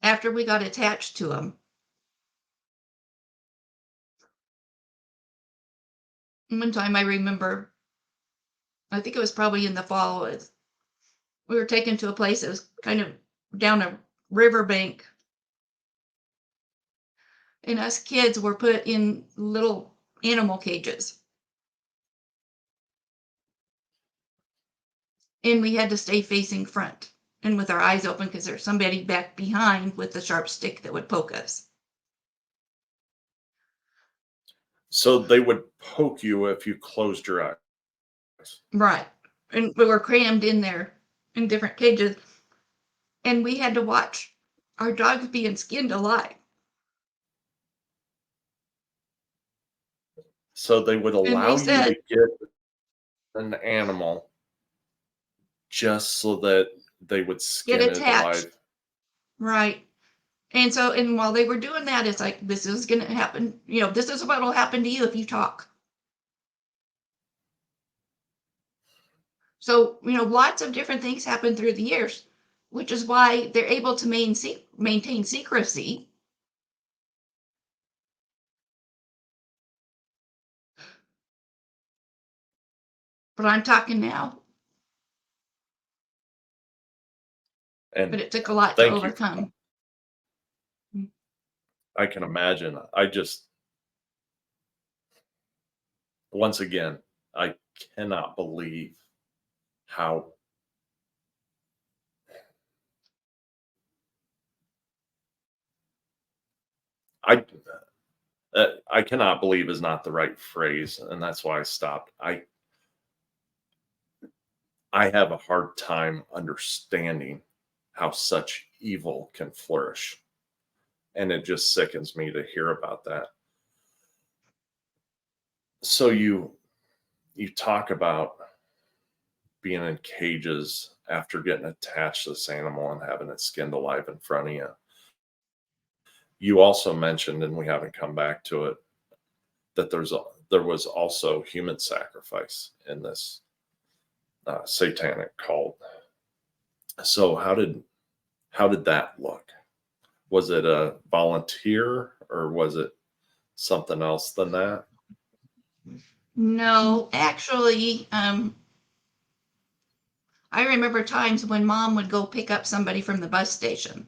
[SPEAKER 1] After we got attached to them, one time I remember, I think it was probably in the fall, we were taken to a place that was kind of down a riverbank, and us kids were put in little animal cages. And we had to stay facing front and with our eyes open because there's somebody back behind with a sharp stick that would poke us.
[SPEAKER 3] So they would poke you if you closed your eyes.
[SPEAKER 1] Right. And we were crammed in there in different cages. And we had to watch our dogs being skinned alive.
[SPEAKER 3] So they would
[SPEAKER 1] And they
[SPEAKER 3] allow you to
[SPEAKER 1] said,
[SPEAKER 3] get an animal just so that they would
[SPEAKER 1] get
[SPEAKER 3] skin it
[SPEAKER 1] attached.
[SPEAKER 3] alive.
[SPEAKER 1] Right. And while they were doing that, it's like, this is going to happen. This is what will happen to you if you talk. So, lots of different things happen through the years, which is why they're able to maintain secrecy. But I'm talking now. But
[SPEAKER 3] And
[SPEAKER 1] it took a lot to
[SPEAKER 3] thank you.
[SPEAKER 1] overcome.
[SPEAKER 3] I can imagine. Once again, I cannot believe how I I cannot believe is not the right phrase, and that's why I stopped. I have a hard time understanding how such evil can flourish, and it just sickens me to hear about that. So you talk about being in cages after getting attached to this animal and having it skinned alive in front of you. You also mentioned, and we haven't come back to it, that there was also human sacrifice in this satanic cult. So how did that look? Was it a volunteer or was it something else than that?
[SPEAKER 1] No, actually, I remember times when mom would go pick up somebody from the bus station.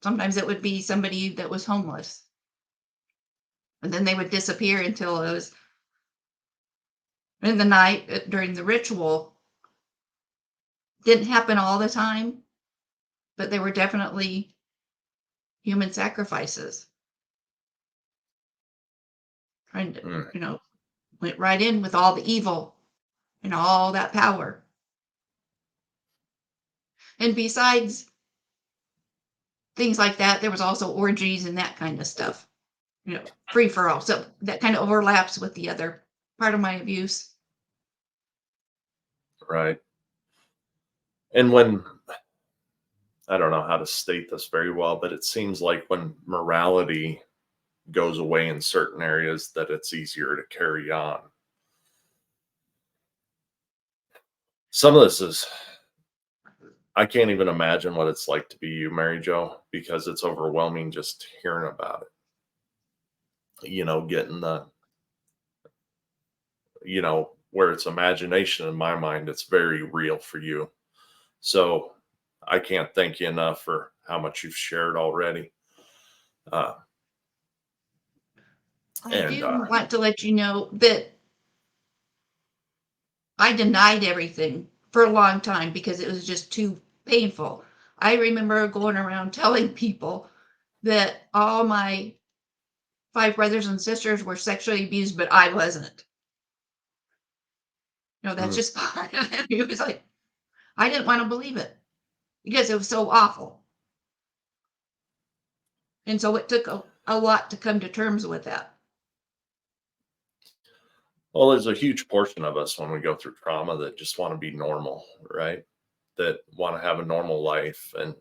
[SPEAKER 1] Sometimes it would be somebody that was homeless. And then they would disappear until it was in the night during the ritual. Didn't happen all the time, but there were definitely human sacrifices. Trying to,
[SPEAKER 3] Mm.
[SPEAKER 1] went right in with all the evil and all that power. And besides things like that. There was also orgies and that kind of stuff, free for all. So that kind of overlaps with the other part of my abuse.
[SPEAKER 3] Right. And when I don't know how to state this very well, but it seems like when morality goes away in certain areas, that it's easier to carry on. Some of this is, I can't even imagine what it's like to be you, Mary Jo, because it's overwhelming just hearing about it. Getting where it's imagination in my mind, it's very real for you. So I can't thank you enough for how much you've shared already. Uh,
[SPEAKER 1] I
[SPEAKER 3] and
[SPEAKER 1] do want to let you know that I denied everything for a long time because it was just too painful. I remember going around telling people that all my 5 brothers and sisters were sexually abused, but I wasn't. That's
[SPEAKER 3] mm,
[SPEAKER 1] just part of it. It was like, I didn't want to believe it because it was so awful. And so it took a lot to come to terms with that.
[SPEAKER 3] well, there's a huge portion of us when we go through trauma that just want to be normal, right? That want to have a normal life and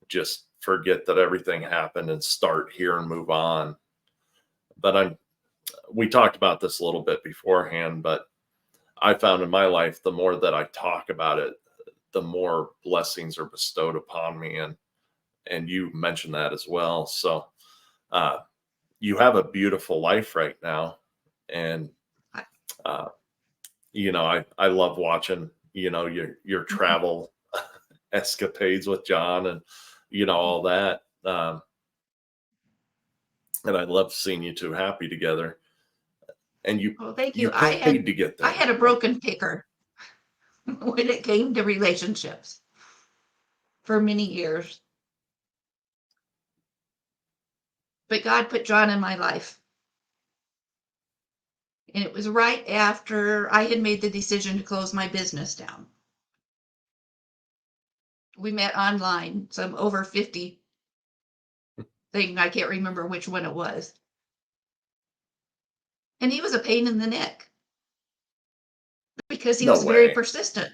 [SPEAKER 3] just forget that everything happened and start here and move on. But we talked about this a little bit beforehand, but I found in my life, the more that I talk about it, the more blessings are bestowed upon me. And you mentioned that as well. So uh, you have a beautiful life right now. And,
[SPEAKER 1] I-
[SPEAKER 3] uh, I love watching, your
[SPEAKER 1] Mhm.
[SPEAKER 3] travel escapades with John and, all that. And I love seeing you two happy together. And you,
[SPEAKER 1] Well, thank
[SPEAKER 3] you
[SPEAKER 1] you.
[SPEAKER 3] paid to get
[SPEAKER 1] I
[SPEAKER 3] there.
[SPEAKER 1] had a broken picker when it came to relationships for many years. But God put John in my life. And it was right after I had made the decision to close my business down. We met online, some over 50 thing. I can't remember which one it was. And he was a pain in the neck because he
[SPEAKER 3] No
[SPEAKER 1] was very
[SPEAKER 3] way.
[SPEAKER 1] persistent.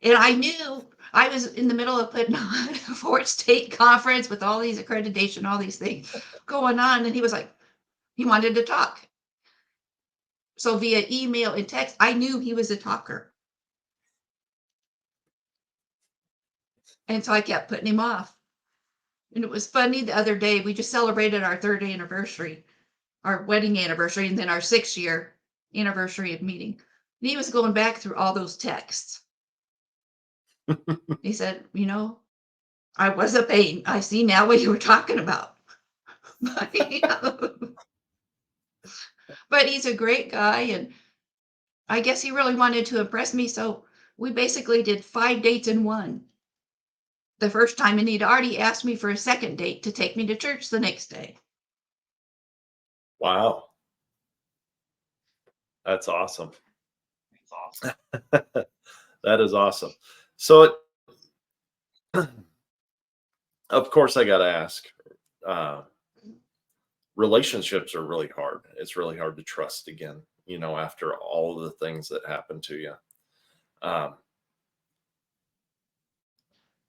[SPEAKER 1] And I knew I was in the middle of putting on a Fort State conference with all these accreditation, all these things going on. And he was like, he wanted to talk. So via email and text, I knew he was a talker. And so I kept putting him off. And it was funny the other day, we just celebrated our 3rd anniversary, our wedding anniversary, and then our 6-year anniversary of meeting. And he was going back through all those texts. He said, I was a pain. I see now what you were talking about. But he's a great guy. And I guess he really wanted to impress me. So we basically did 5 dates in one the first time. And he'd already asked me for a second date to take me to church the next day.
[SPEAKER 3] Wow. That's awesome. That is awesome. So, of course, I got to ask. Uh, Relationships are really hard. It's really hard to trust again. After all of the things that happened to you. Um,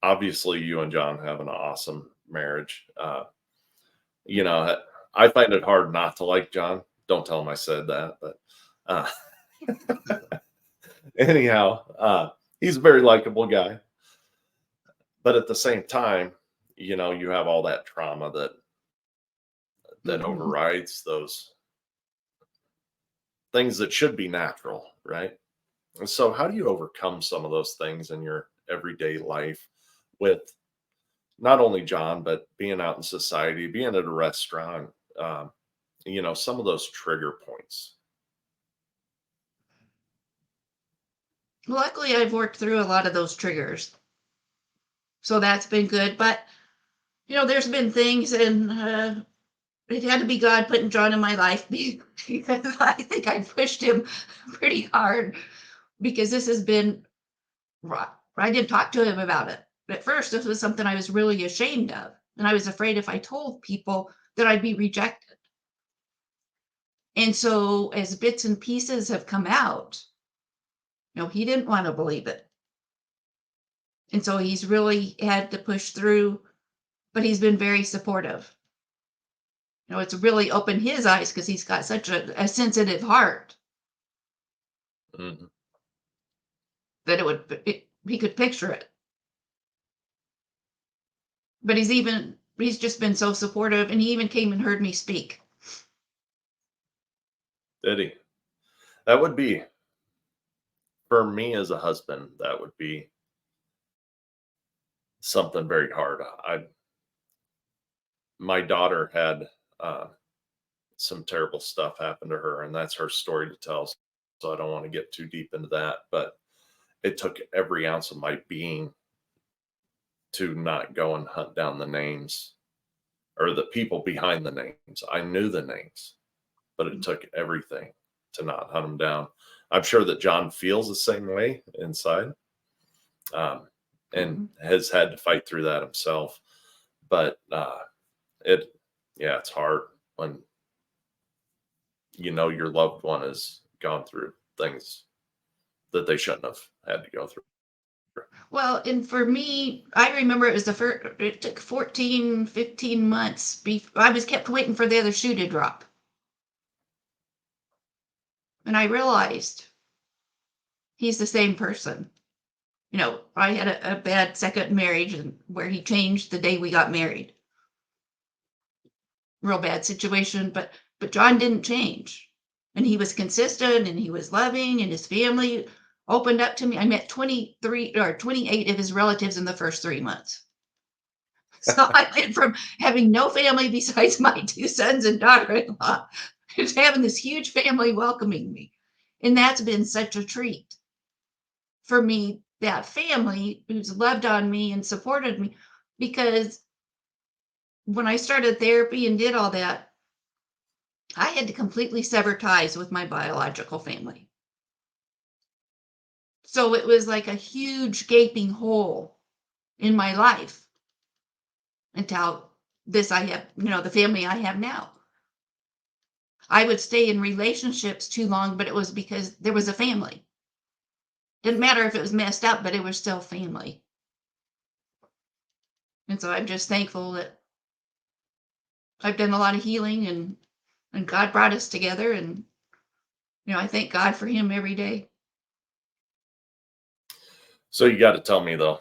[SPEAKER 3] Obviously, you and John have an awesome marriage. You know, I find it hard not to like John. Don't tell him I said that, but uh, anyhow, he's a very likable guy. But at the same time, you have all that trauma that
[SPEAKER 1] Mhm.
[SPEAKER 3] overrides those things that should be natural, right? And so, how do you overcome some of those things in your everyday life with not only John, but being out in society, being at a restaurant, um, some of those trigger points?
[SPEAKER 1] Luckily, I've worked through a lot of those triggers. So that's been good. But, there's been things, and it had to be God putting John in my life because I think I pushed him pretty hard because this has been rough. I didn't talk to him about it. At first, this was something I was really ashamed of. And I was afraid if I told people that I'd be rejected. And so as bits and pieces have come out, he didn't want to believe it. And so he's really had to push through, but he's been very supportive. It's really opened his eyes because he's got such a sensitive heart
[SPEAKER 3] Mhm.
[SPEAKER 1] that he could picture it. But he's just been so supportive, and he even came and heard me speak.
[SPEAKER 3] Did he? That would be, for me as a husband, that would be something very hard. My daughter had some terrible stuff happen to her, and that's her story to tell. So I don't want to get too deep into that, but it took every ounce of my being to not go and hunt down the names or the people behind the names. I knew the names, but it took everything to not hunt them down. I'm sure that John feels the same way inside, and
[SPEAKER 1] Mhm.
[SPEAKER 3] has had to fight through that himself. But it, yeah, it's hard when your loved one has gone through things that they shouldn't have had to go through.
[SPEAKER 1] Well, and for me, I remember it was it took 14, 15 months. I was kept waiting for the other shoe to drop. And I realized he's the same person. I had a bad second marriage where he changed the day we got married. Real bad situation, but John didn't change. And he was consistent, and he was loving, and his family opened up to me. I met 23 or 28 of his relatives in the first 3 months. So I went from having no family besides my two sons and daughter-in-law to having this huge family welcoming me. And that's been such a treat for me, that family who's loved on me and supported me, because when I started therapy and did all that, I had to completely sever ties with my biological family. So it was like a huge gaping hole in my life until I have, the family I have now. I would stay in relationships too long, but it was because there was a family. Didn't matter if it was messed up, but it was still family. And so I'm just thankful that I've done a lot of healing, and God brought us together, and I thank God for him every day.
[SPEAKER 3] So you got to tell me though,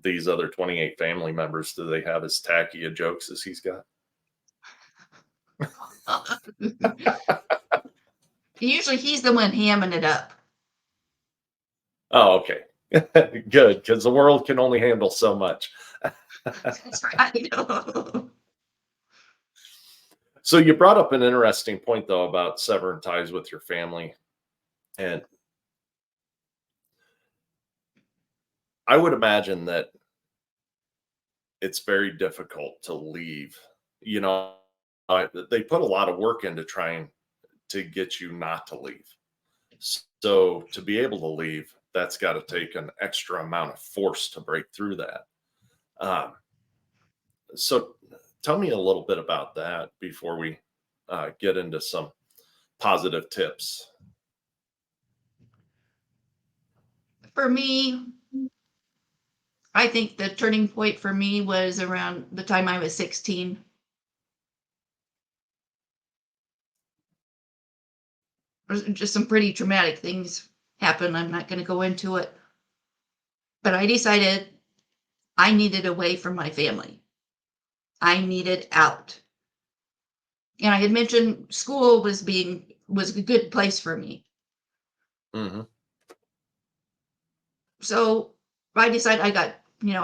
[SPEAKER 3] these other 28 family members, do they have as tacky a jokes as he's got?
[SPEAKER 1] Usually he's the one hamming it up.
[SPEAKER 3] Oh, okay. Good, because the world can only handle so much.
[SPEAKER 1] That's right.
[SPEAKER 3] So you brought up an interesting point though about severing ties with your family. And I would imagine that it's very difficult to leave. They put a lot of work into trying to get you not to leave. So to be able to leave, that's got to take an extra amount of force to break through that. Um, so tell me a little bit about that before we get into some positive tips.
[SPEAKER 1] For me, I think the turning point for me was around the time I was 16. There's just some pretty traumatic things happened. I'm not going to go into it. But I decided I needed away from my family. I needed out. And I had mentioned school was a good place for me.
[SPEAKER 3] Hmm.
[SPEAKER 1] So I decided I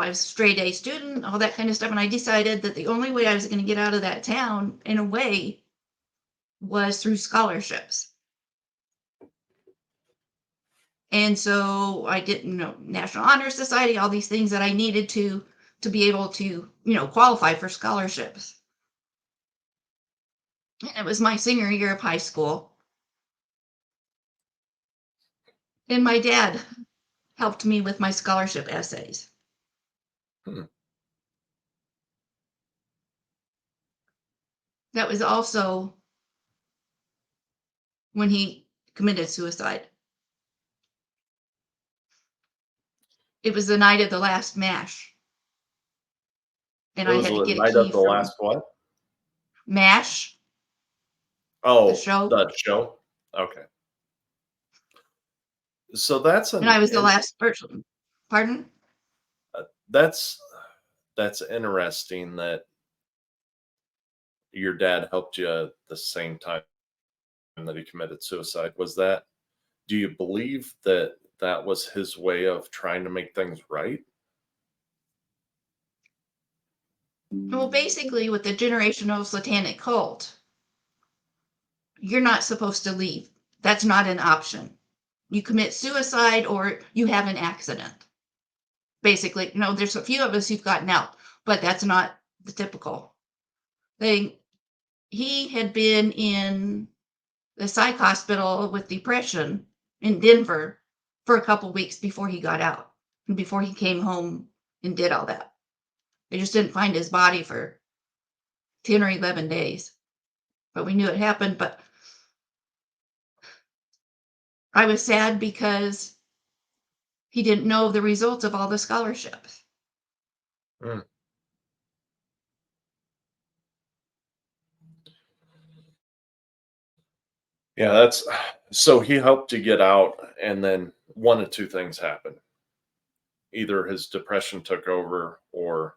[SPEAKER 1] was a straight A student, all that kind of stuff. And I decided that the only way I was going to get out of that town, in a way, was through scholarships. And so I did, National Honor Society, all these things that I needed to be able to, qualify for scholarships. And it was my senior year of high school. And my dad helped me with my scholarship essays.
[SPEAKER 3] Hmm.
[SPEAKER 1] That was also when he committed suicide. It was the night of the last mash, and
[SPEAKER 3] It
[SPEAKER 1] I
[SPEAKER 3] was
[SPEAKER 1] had to
[SPEAKER 3] the
[SPEAKER 1] get a
[SPEAKER 3] night
[SPEAKER 1] key
[SPEAKER 3] of the
[SPEAKER 1] from
[SPEAKER 3] last what?
[SPEAKER 1] MASH, the
[SPEAKER 3] Oh,
[SPEAKER 1] show,
[SPEAKER 3] that show? Okay. So that's
[SPEAKER 1] and I
[SPEAKER 3] an
[SPEAKER 1] was the
[SPEAKER 3] in
[SPEAKER 1] last person. Pardon?
[SPEAKER 3] that's that's interesting that your dad helped you at the same time that he committed suicide. Was that do you believe that that was his way of trying to make things right?
[SPEAKER 1] Well, basically, with the generational satanic cult, you're not supposed to leave. That's not an option. You commit suicide or you have an accident. Basically, there's a few of us who've gotten out, but that's not the typical thing. He had been in the psych hospital with depression in Denver for a couple weeks before he got out and before he came home and did all that. They just didn't find his body for 10 or 11 days, but we knew it happened. But I was sad because he didn't know the results of all the scholarships.
[SPEAKER 3] Mm. Yeah, that's so he helped you get out, and then one of two things happened. Either his depression took over or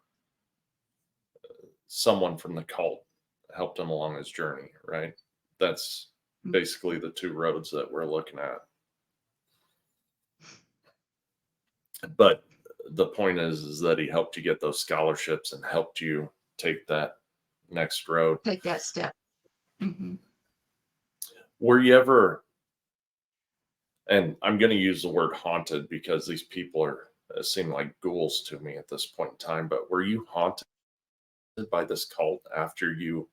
[SPEAKER 3] someone from the cult helped him along his journey, right? That's basically the two roads that we're looking at. But the point is that he helped you get those scholarships and helped you take that next road.
[SPEAKER 1] Take that step. Mhm.
[SPEAKER 3] Were you ever, and I'm going to use the word haunted because these people are seem like ghouls to me at this point in time, but were you haunted by this cult after you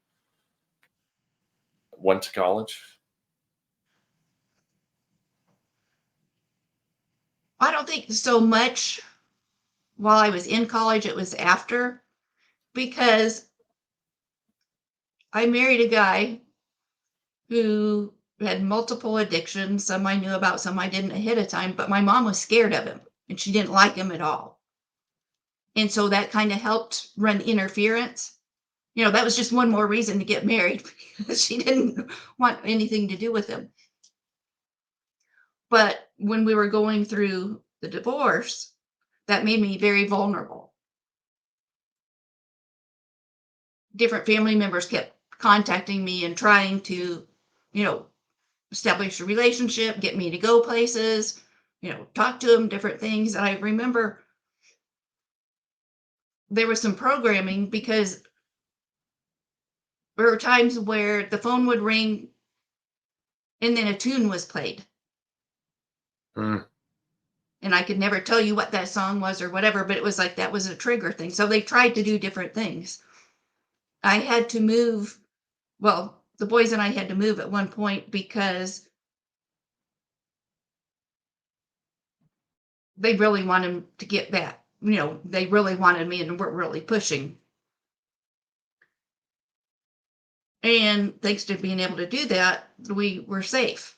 [SPEAKER 3] went to college?
[SPEAKER 1] I don't think so much while I was in college, it was after, because I married a guy who had multiple addictions. Some I knew about, some I didn't ahead of time, but my mom was scared of him and she didn't like him at all. And so that kind of helped run interference. That was just one more reason to get married because she didn't want anything to do with him. But when we were going through the divorce, that made me very vulnerable. Different family members kept contacting me and trying to, you know, establish a relationship, get me to go places, talk to him, different things. And I remember there was some programming because there were times where the phone would ring and then a tune was played.
[SPEAKER 3] Mm.
[SPEAKER 1] And I could never tell you what that song was or whatever, but it was like that was a trigger thing. So they tried to do different things. I had to move. Well, the boys and I had to move at one point because they really wanted to get back. They really wanted me and were really pushing. And thanks to being able to do that, we were safe.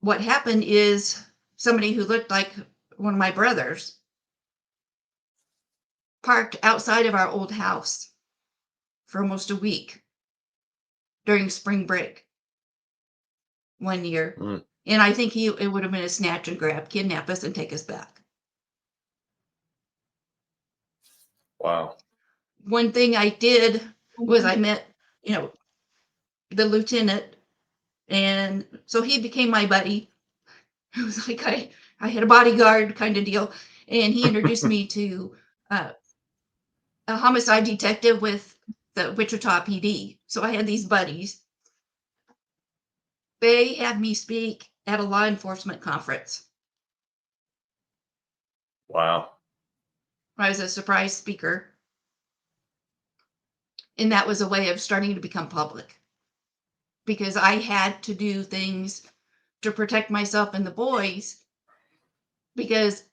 [SPEAKER 1] What happened is somebody who looked like one of my brothers parked outside of our old house for almost a week during spring break one year.
[SPEAKER 3] Mm.
[SPEAKER 1] And I think it would have been a snatch and grab, kidnap us and take us back.
[SPEAKER 3] Wow.
[SPEAKER 1] One thing I did was I met, you know, the lieutenant, and so he became my buddy. It was like I had a bodyguard kind of deal, and he introduced me to uh, a homicide detective with the Wichita PD. So I had these buddies. They had me speak at a law enforcement conference.
[SPEAKER 3] Wow.
[SPEAKER 1] I was a surprise speaker, and that was a way of starting to become public because I had to do things to protect myself and the boys because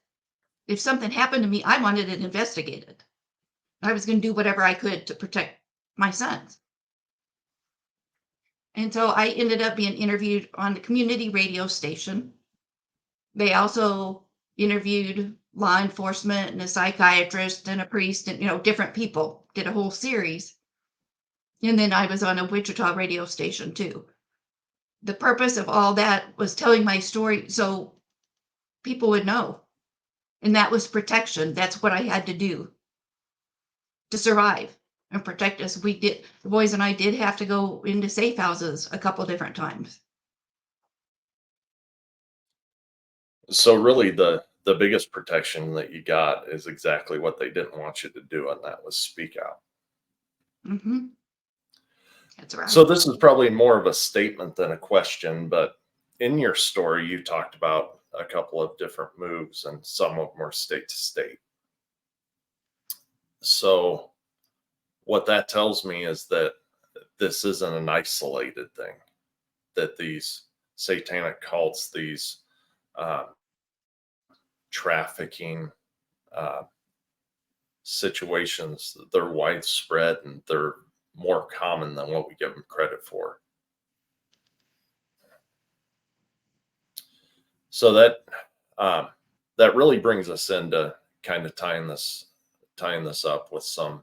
[SPEAKER 1] if something happened to me, I wanted it investigated. I was going to do whatever I could to protect my sons. And so I ended up being interviewed on the community radio station. They also interviewed law enforcement and a psychiatrist and a priest and, different people, did a whole series. And then I was on a Wichita radio station too. The purpose of all that was telling my story so people would know. And that was protection. That's what I had to do to survive and protect us. The boys and I did have to go into safe houses a couple different times.
[SPEAKER 3] So really the biggest protection that you got is exactly what they didn't want you to do, and that was speak out.
[SPEAKER 1] Hmm. That's right.
[SPEAKER 3] So this is probably more of a statement than a question, but in your story, you talked about a couple of different moves, and some of them were state to state. So what that tells me is that this isn't an isolated thing, that these satanic cults, these trafficking situations, they're widespread and they're more common than what we give them credit for. So that really brings us into kind of tying this up with some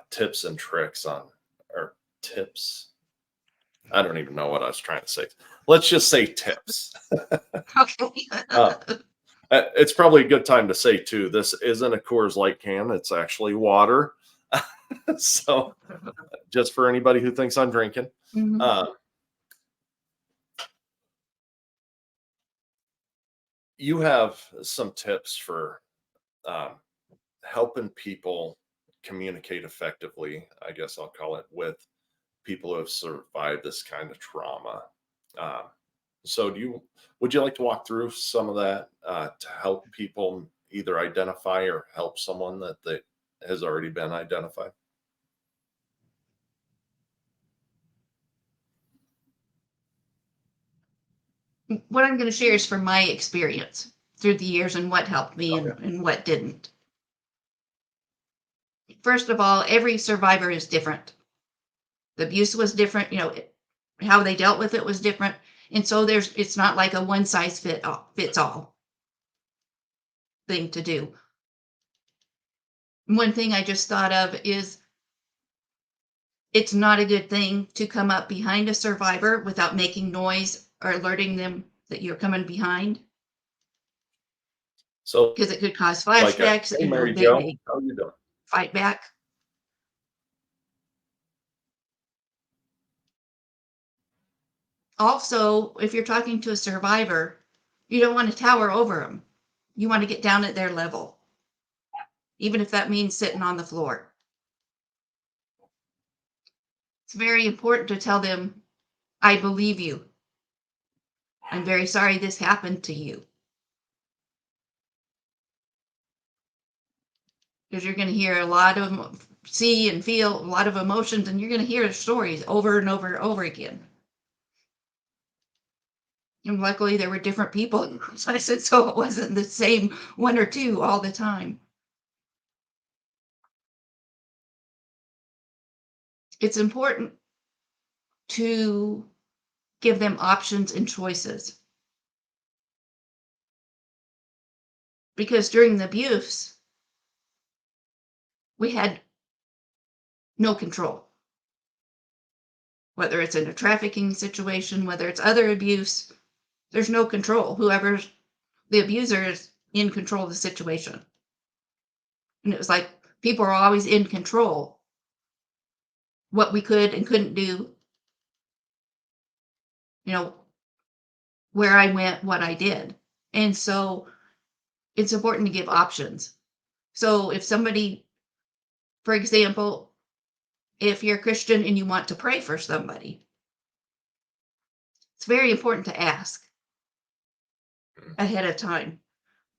[SPEAKER 3] tips and tricks or tips. I don't even know what I was trying to say. Let's just say tips.
[SPEAKER 1] Okay.
[SPEAKER 3] It's probably a good time to say too, this isn't a Coors Light can, it's actually water. So just for anybody who thinks I'm drinking.
[SPEAKER 1] Mhm.
[SPEAKER 3] You have some tips for helping people communicate effectively, I guess I'll call it, with people who have survived this kind of trauma. Um, so would you like to walk through some of that to help people either identify or help someone that has already been identified?
[SPEAKER 1] What I'm going to share is from my experience through the years and what helped me
[SPEAKER 3] Okay.
[SPEAKER 1] and what didn't. First of all, every survivor is different. The abuse was different, how they dealt with it was different. And so it's not like a one size fits all thing to do. One thing I just thought of is it's not a good thing to come up behind a survivor without making noise or alerting them that you're coming behind,
[SPEAKER 3] So
[SPEAKER 1] because it could cause
[SPEAKER 3] like
[SPEAKER 1] flashbacks,
[SPEAKER 3] hey, Mary
[SPEAKER 1] they
[SPEAKER 3] Jo,
[SPEAKER 1] may
[SPEAKER 3] how are you doing?
[SPEAKER 1] fight back. Also, if you're talking to a survivor, you don't want to tower over them. You want to get down at their level, even if that means sitting on the floor. It's very important to tell them, I believe you. I'm very sorry this happened to you. Because you're going to hear a lot of, see and feel a lot of emotions, and you're going to hear stories over and over and over again. And luckily, there were different people. So I said, so it wasn't the same one or two all the time. It's important to give them options and choices. Because during the abuse, we had no control. Whether it's in a trafficking situation, whether it's other abuse, there's no control. Whoever's the abuser is in control of the situation. And it was like people are always in control. What we could and couldn't do, you know, where I went, what I did. And so it's important to give options. So if somebody, for example, if you're a Christian and you want to pray for somebody, it's very important to ask ahead of time,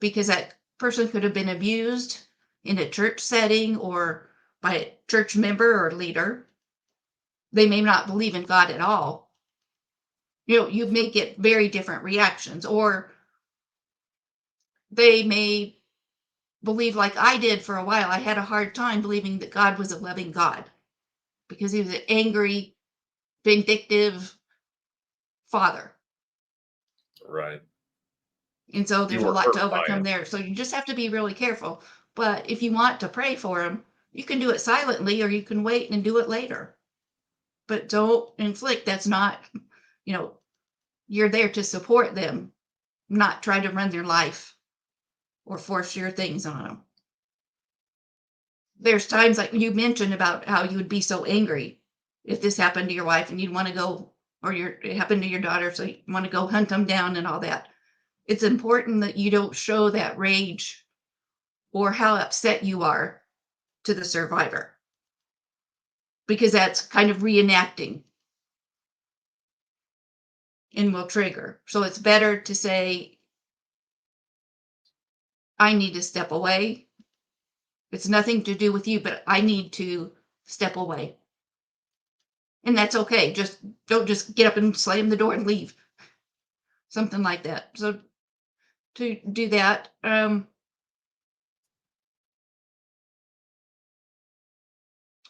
[SPEAKER 1] because that person could have been abused in a church setting or by a church member or leader. They may not believe in God at all. You may get very different reactions, or they may believe like I did for a while. I had a hard time believing that God was a loving God. because he was an angry, vindictive father.
[SPEAKER 3] Right.
[SPEAKER 1] And so
[SPEAKER 3] You
[SPEAKER 1] there's a
[SPEAKER 3] were
[SPEAKER 1] lot
[SPEAKER 3] hurt
[SPEAKER 1] to
[SPEAKER 3] by
[SPEAKER 1] overcome
[SPEAKER 3] him.
[SPEAKER 1] there. So you just have to be really careful. But if you want to pray for him, you can do it silently or you can wait and do it later. But don't inflict. That's not, you know, you're there to support them, not try to run their life or force your things on them. There's times like you mentioned about how you would be so angry if this happened to your wife and you'd want to go, or it happened to your daughter, so you want to go hunt them down and all that. It's important that you don't show that rage or how upset you are to the survivor, because that's kind of reenacting and will trigger. So it's better to say, I need to step away. It's nothing to do with you, but I need to step away. And that's okay. Just don't just get up and slam the door and leave. Something like that. So to do that,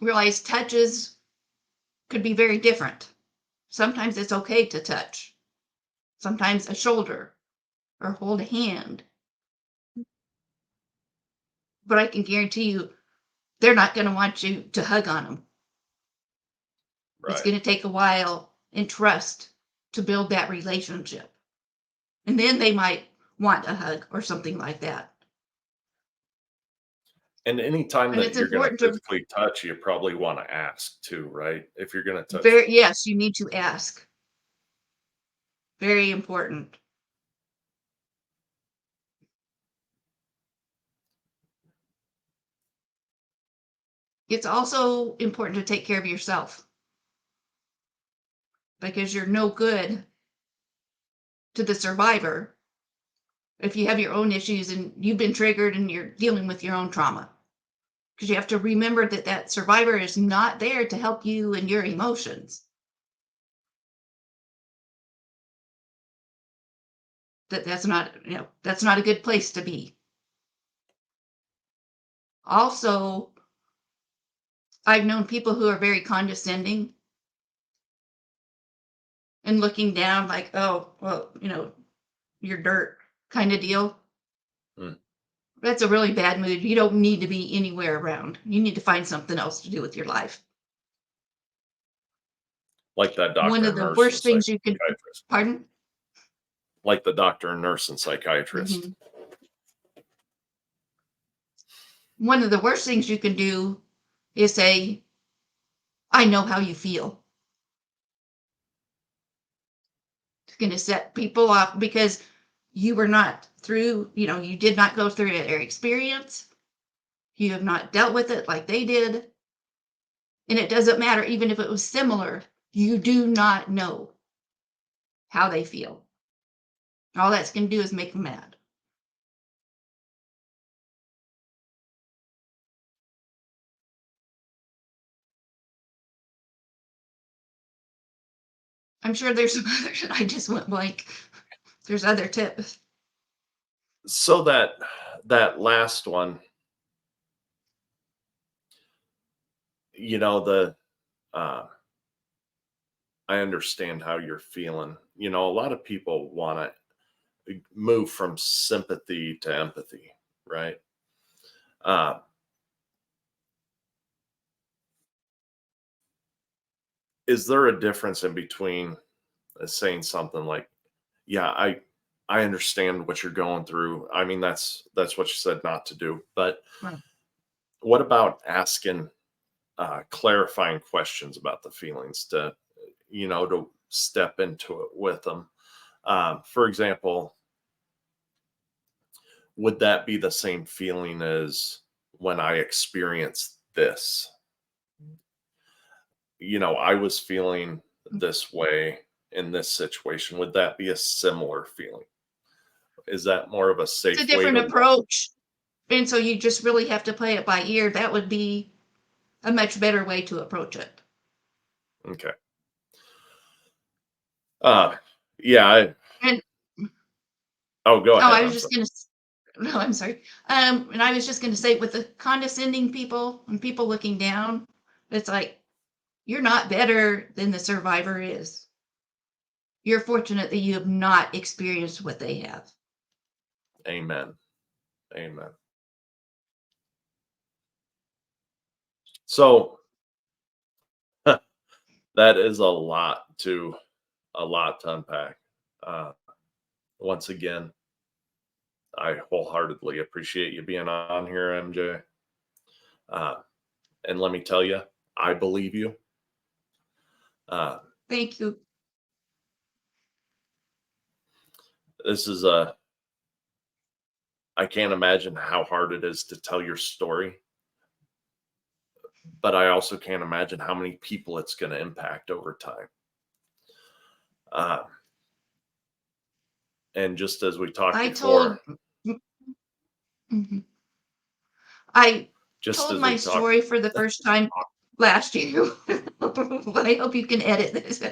[SPEAKER 1] realize touches could be very different. Sometimes it's okay to touch. Sometimes a shoulder or hold a hand. But I can guarantee you, they're not going to want you to hug on them. It's
[SPEAKER 3] Right.
[SPEAKER 1] going to take a while and trust to build that relationship. And then they might want a hug or something like that.
[SPEAKER 3] And anytime
[SPEAKER 1] And
[SPEAKER 3] that
[SPEAKER 1] it's
[SPEAKER 3] you're going to
[SPEAKER 1] important to
[SPEAKER 3] physically touch, you probably want to ask too, right? If you're going to touch them.
[SPEAKER 1] yes, you need to ask. Very important. It's also important to take care of yourself because you're no good to the survivor if you have your own issues and you've been triggered and you're dealing with your own trauma. Because you have to remember that that survivor is not there to help you and your emotions. That's not, that's not a good place to be. Also, I've known people who are very condescending and looking down like, oh, well, you're dirt kind of deal.
[SPEAKER 3] Mm.
[SPEAKER 1] That's a really bad mood. You don't need to be anywhere around. You need to find something else to do with your life.
[SPEAKER 3] Like that
[SPEAKER 1] One
[SPEAKER 3] doctor,
[SPEAKER 1] of the
[SPEAKER 3] nurse, and
[SPEAKER 1] worst things you can,
[SPEAKER 3] psychiatrist.
[SPEAKER 1] pardon?
[SPEAKER 3] Like the doctor, nurse, and psychiatrist.
[SPEAKER 1] Mhm. One of the worst things you can do is say, I know how you feel. It's going to set people off because you were not through, you did not go through their experience. You have not dealt with it like they did. And it doesn't matter, even if it was similar, you do not know how they feel. All that's going to do is make them mad. I'm sure there's some others. I just went blank. There's other tips.
[SPEAKER 3] So that last one, the uh, I understand how you're feeling. A lot of people want to move from sympathy to empathy, right? Uh, is there a difference in between saying something like, "Yeah, I understand what you're going through." I mean, that's what you said not to do. But
[SPEAKER 1] Right.
[SPEAKER 3] what about asking clarifying questions about the feelings to step into it with them? For example, would that be the same feeling as when I experienced this? I was feeling this way in this situation. Would that be a similar feeling? Is that more of a
[SPEAKER 1] It's a
[SPEAKER 3] safe way
[SPEAKER 1] different
[SPEAKER 3] to
[SPEAKER 1] approach. And so you just really have to play it by ear. That would be a much better way to approach it.
[SPEAKER 3] Okay. Uh, yeah.
[SPEAKER 1] And
[SPEAKER 3] Oh, go
[SPEAKER 1] oh,
[SPEAKER 3] ahead.
[SPEAKER 1] I was
[SPEAKER 3] I'm
[SPEAKER 1] just
[SPEAKER 3] sorry.
[SPEAKER 1] gonna no, I'm sorry. And I was just gonna say with the condescending people and people looking down, it's like You're not better than the survivor is. You're fortunate that you have not experienced what they have.
[SPEAKER 3] Amen. Amen. So that is a lot to unpack. Once again, I wholeheartedly appreciate you being on here, MJ. And let me tell you, I believe you.
[SPEAKER 1] Thank you.
[SPEAKER 3] This is I can't imagine how hard it is to tell your story, but I also can't imagine how many people it's going to impact over time. And just as we talked
[SPEAKER 1] I
[SPEAKER 3] before,
[SPEAKER 1] Mhm. I
[SPEAKER 3] just
[SPEAKER 1] told
[SPEAKER 3] as
[SPEAKER 1] my
[SPEAKER 3] we talked,
[SPEAKER 1] story for the first time last year. I hope you can edit this.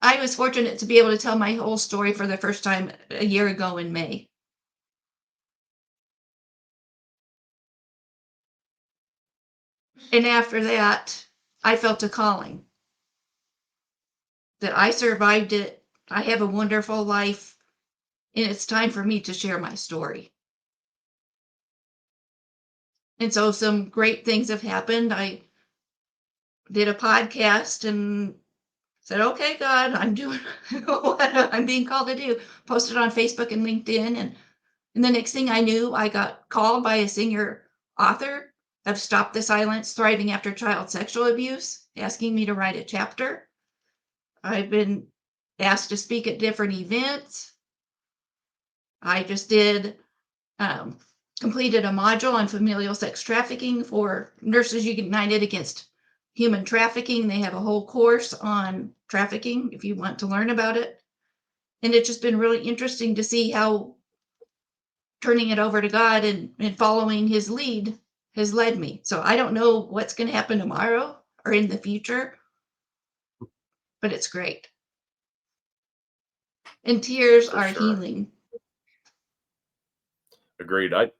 [SPEAKER 1] I was fortunate to be able to tell my whole story for the first time a year ago in May. And after that, I felt a calling that I survived it. I have a wonderful life, and it's time for me to share my story. And so some great things have happened. I did a podcast and said, okay, God, I'm doing what I'm being called to do. Posted on Facebook and LinkedIn. And the next thing I knew, I got called by a senior author of Stop the Silence, Thriving After Child Sexual Abuse, asking me to write a chapter. I've been asked to speak at different events. I just completed a module on familial sex trafficking for Nurses United Against Human Trafficking. They have a whole course on trafficking if you want to learn about it. And it's just been really interesting to see how turning it over to God and following his lead has led me. So I don't know what's going to happen tomorrow or in the future, but it's great. And tears
[SPEAKER 3] for
[SPEAKER 1] are
[SPEAKER 3] sure.
[SPEAKER 1] healing.
[SPEAKER 3] Agreed. I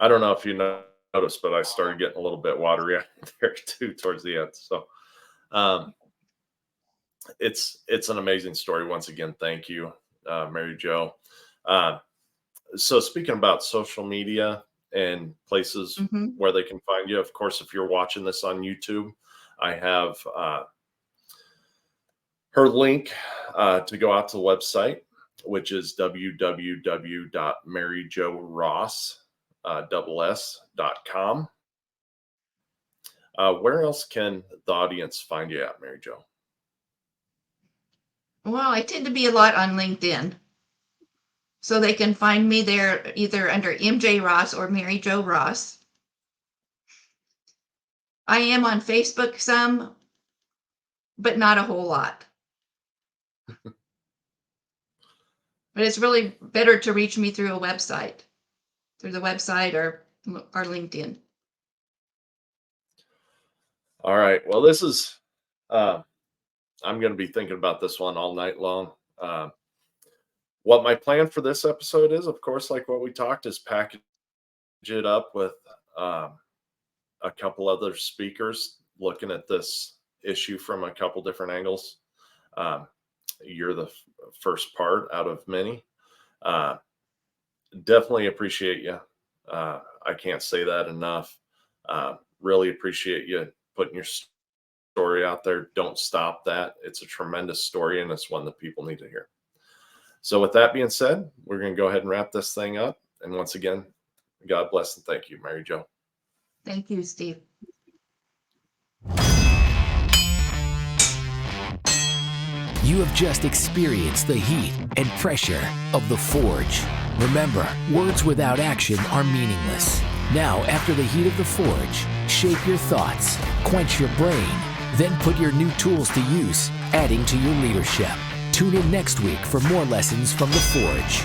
[SPEAKER 3] don't know if you noticed, but I started getting a little bit watery there too towards the end. So it's an amazing story. Once again, thank you, Mary Jo. So speaking about social media and places where they can find you, of course, if you're watching this on YouTube, I have her link to go out to the website, which is www.maryrjoross.com. Where else can the audience find you at, Mary Jo?
[SPEAKER 1] Well, I tend to be a lot on LinkedIn. So they can find me there either under MJ Ross or Mary Jo Ross. I am on Facebook some, but not a whole lot. But it's really better to reach me through the website or LinkedIn.
[SPEAKER 3] All right. Well, this is, I'm going to be thinking about this one all night long. What my plan for this episode is, of course, like what we talked, is package it up with a couple other speakers looking at this issue from a couple different angles. You're the first part out of many. Definitely appreciate you. I can't say that enough. Really appreciate you putting your story out there. Don't stop that. It's a tremendous story, and it's one that people need to hear. So with that being said, we're going to go ahead and wrap this thing up. And once again, God bless and thank you, Mary Jo.
[SPEAKER 1] Thank you, Steve.
[SPEAKER 2] You have just experienced the heat and pressure of the forge. Remember, words without action are meaningless. Now, after the heat of the forge, shape your thoughts, quench your brain, then put your new tools to use, adding to your leadership. Tune in next week for more lessons from the forge.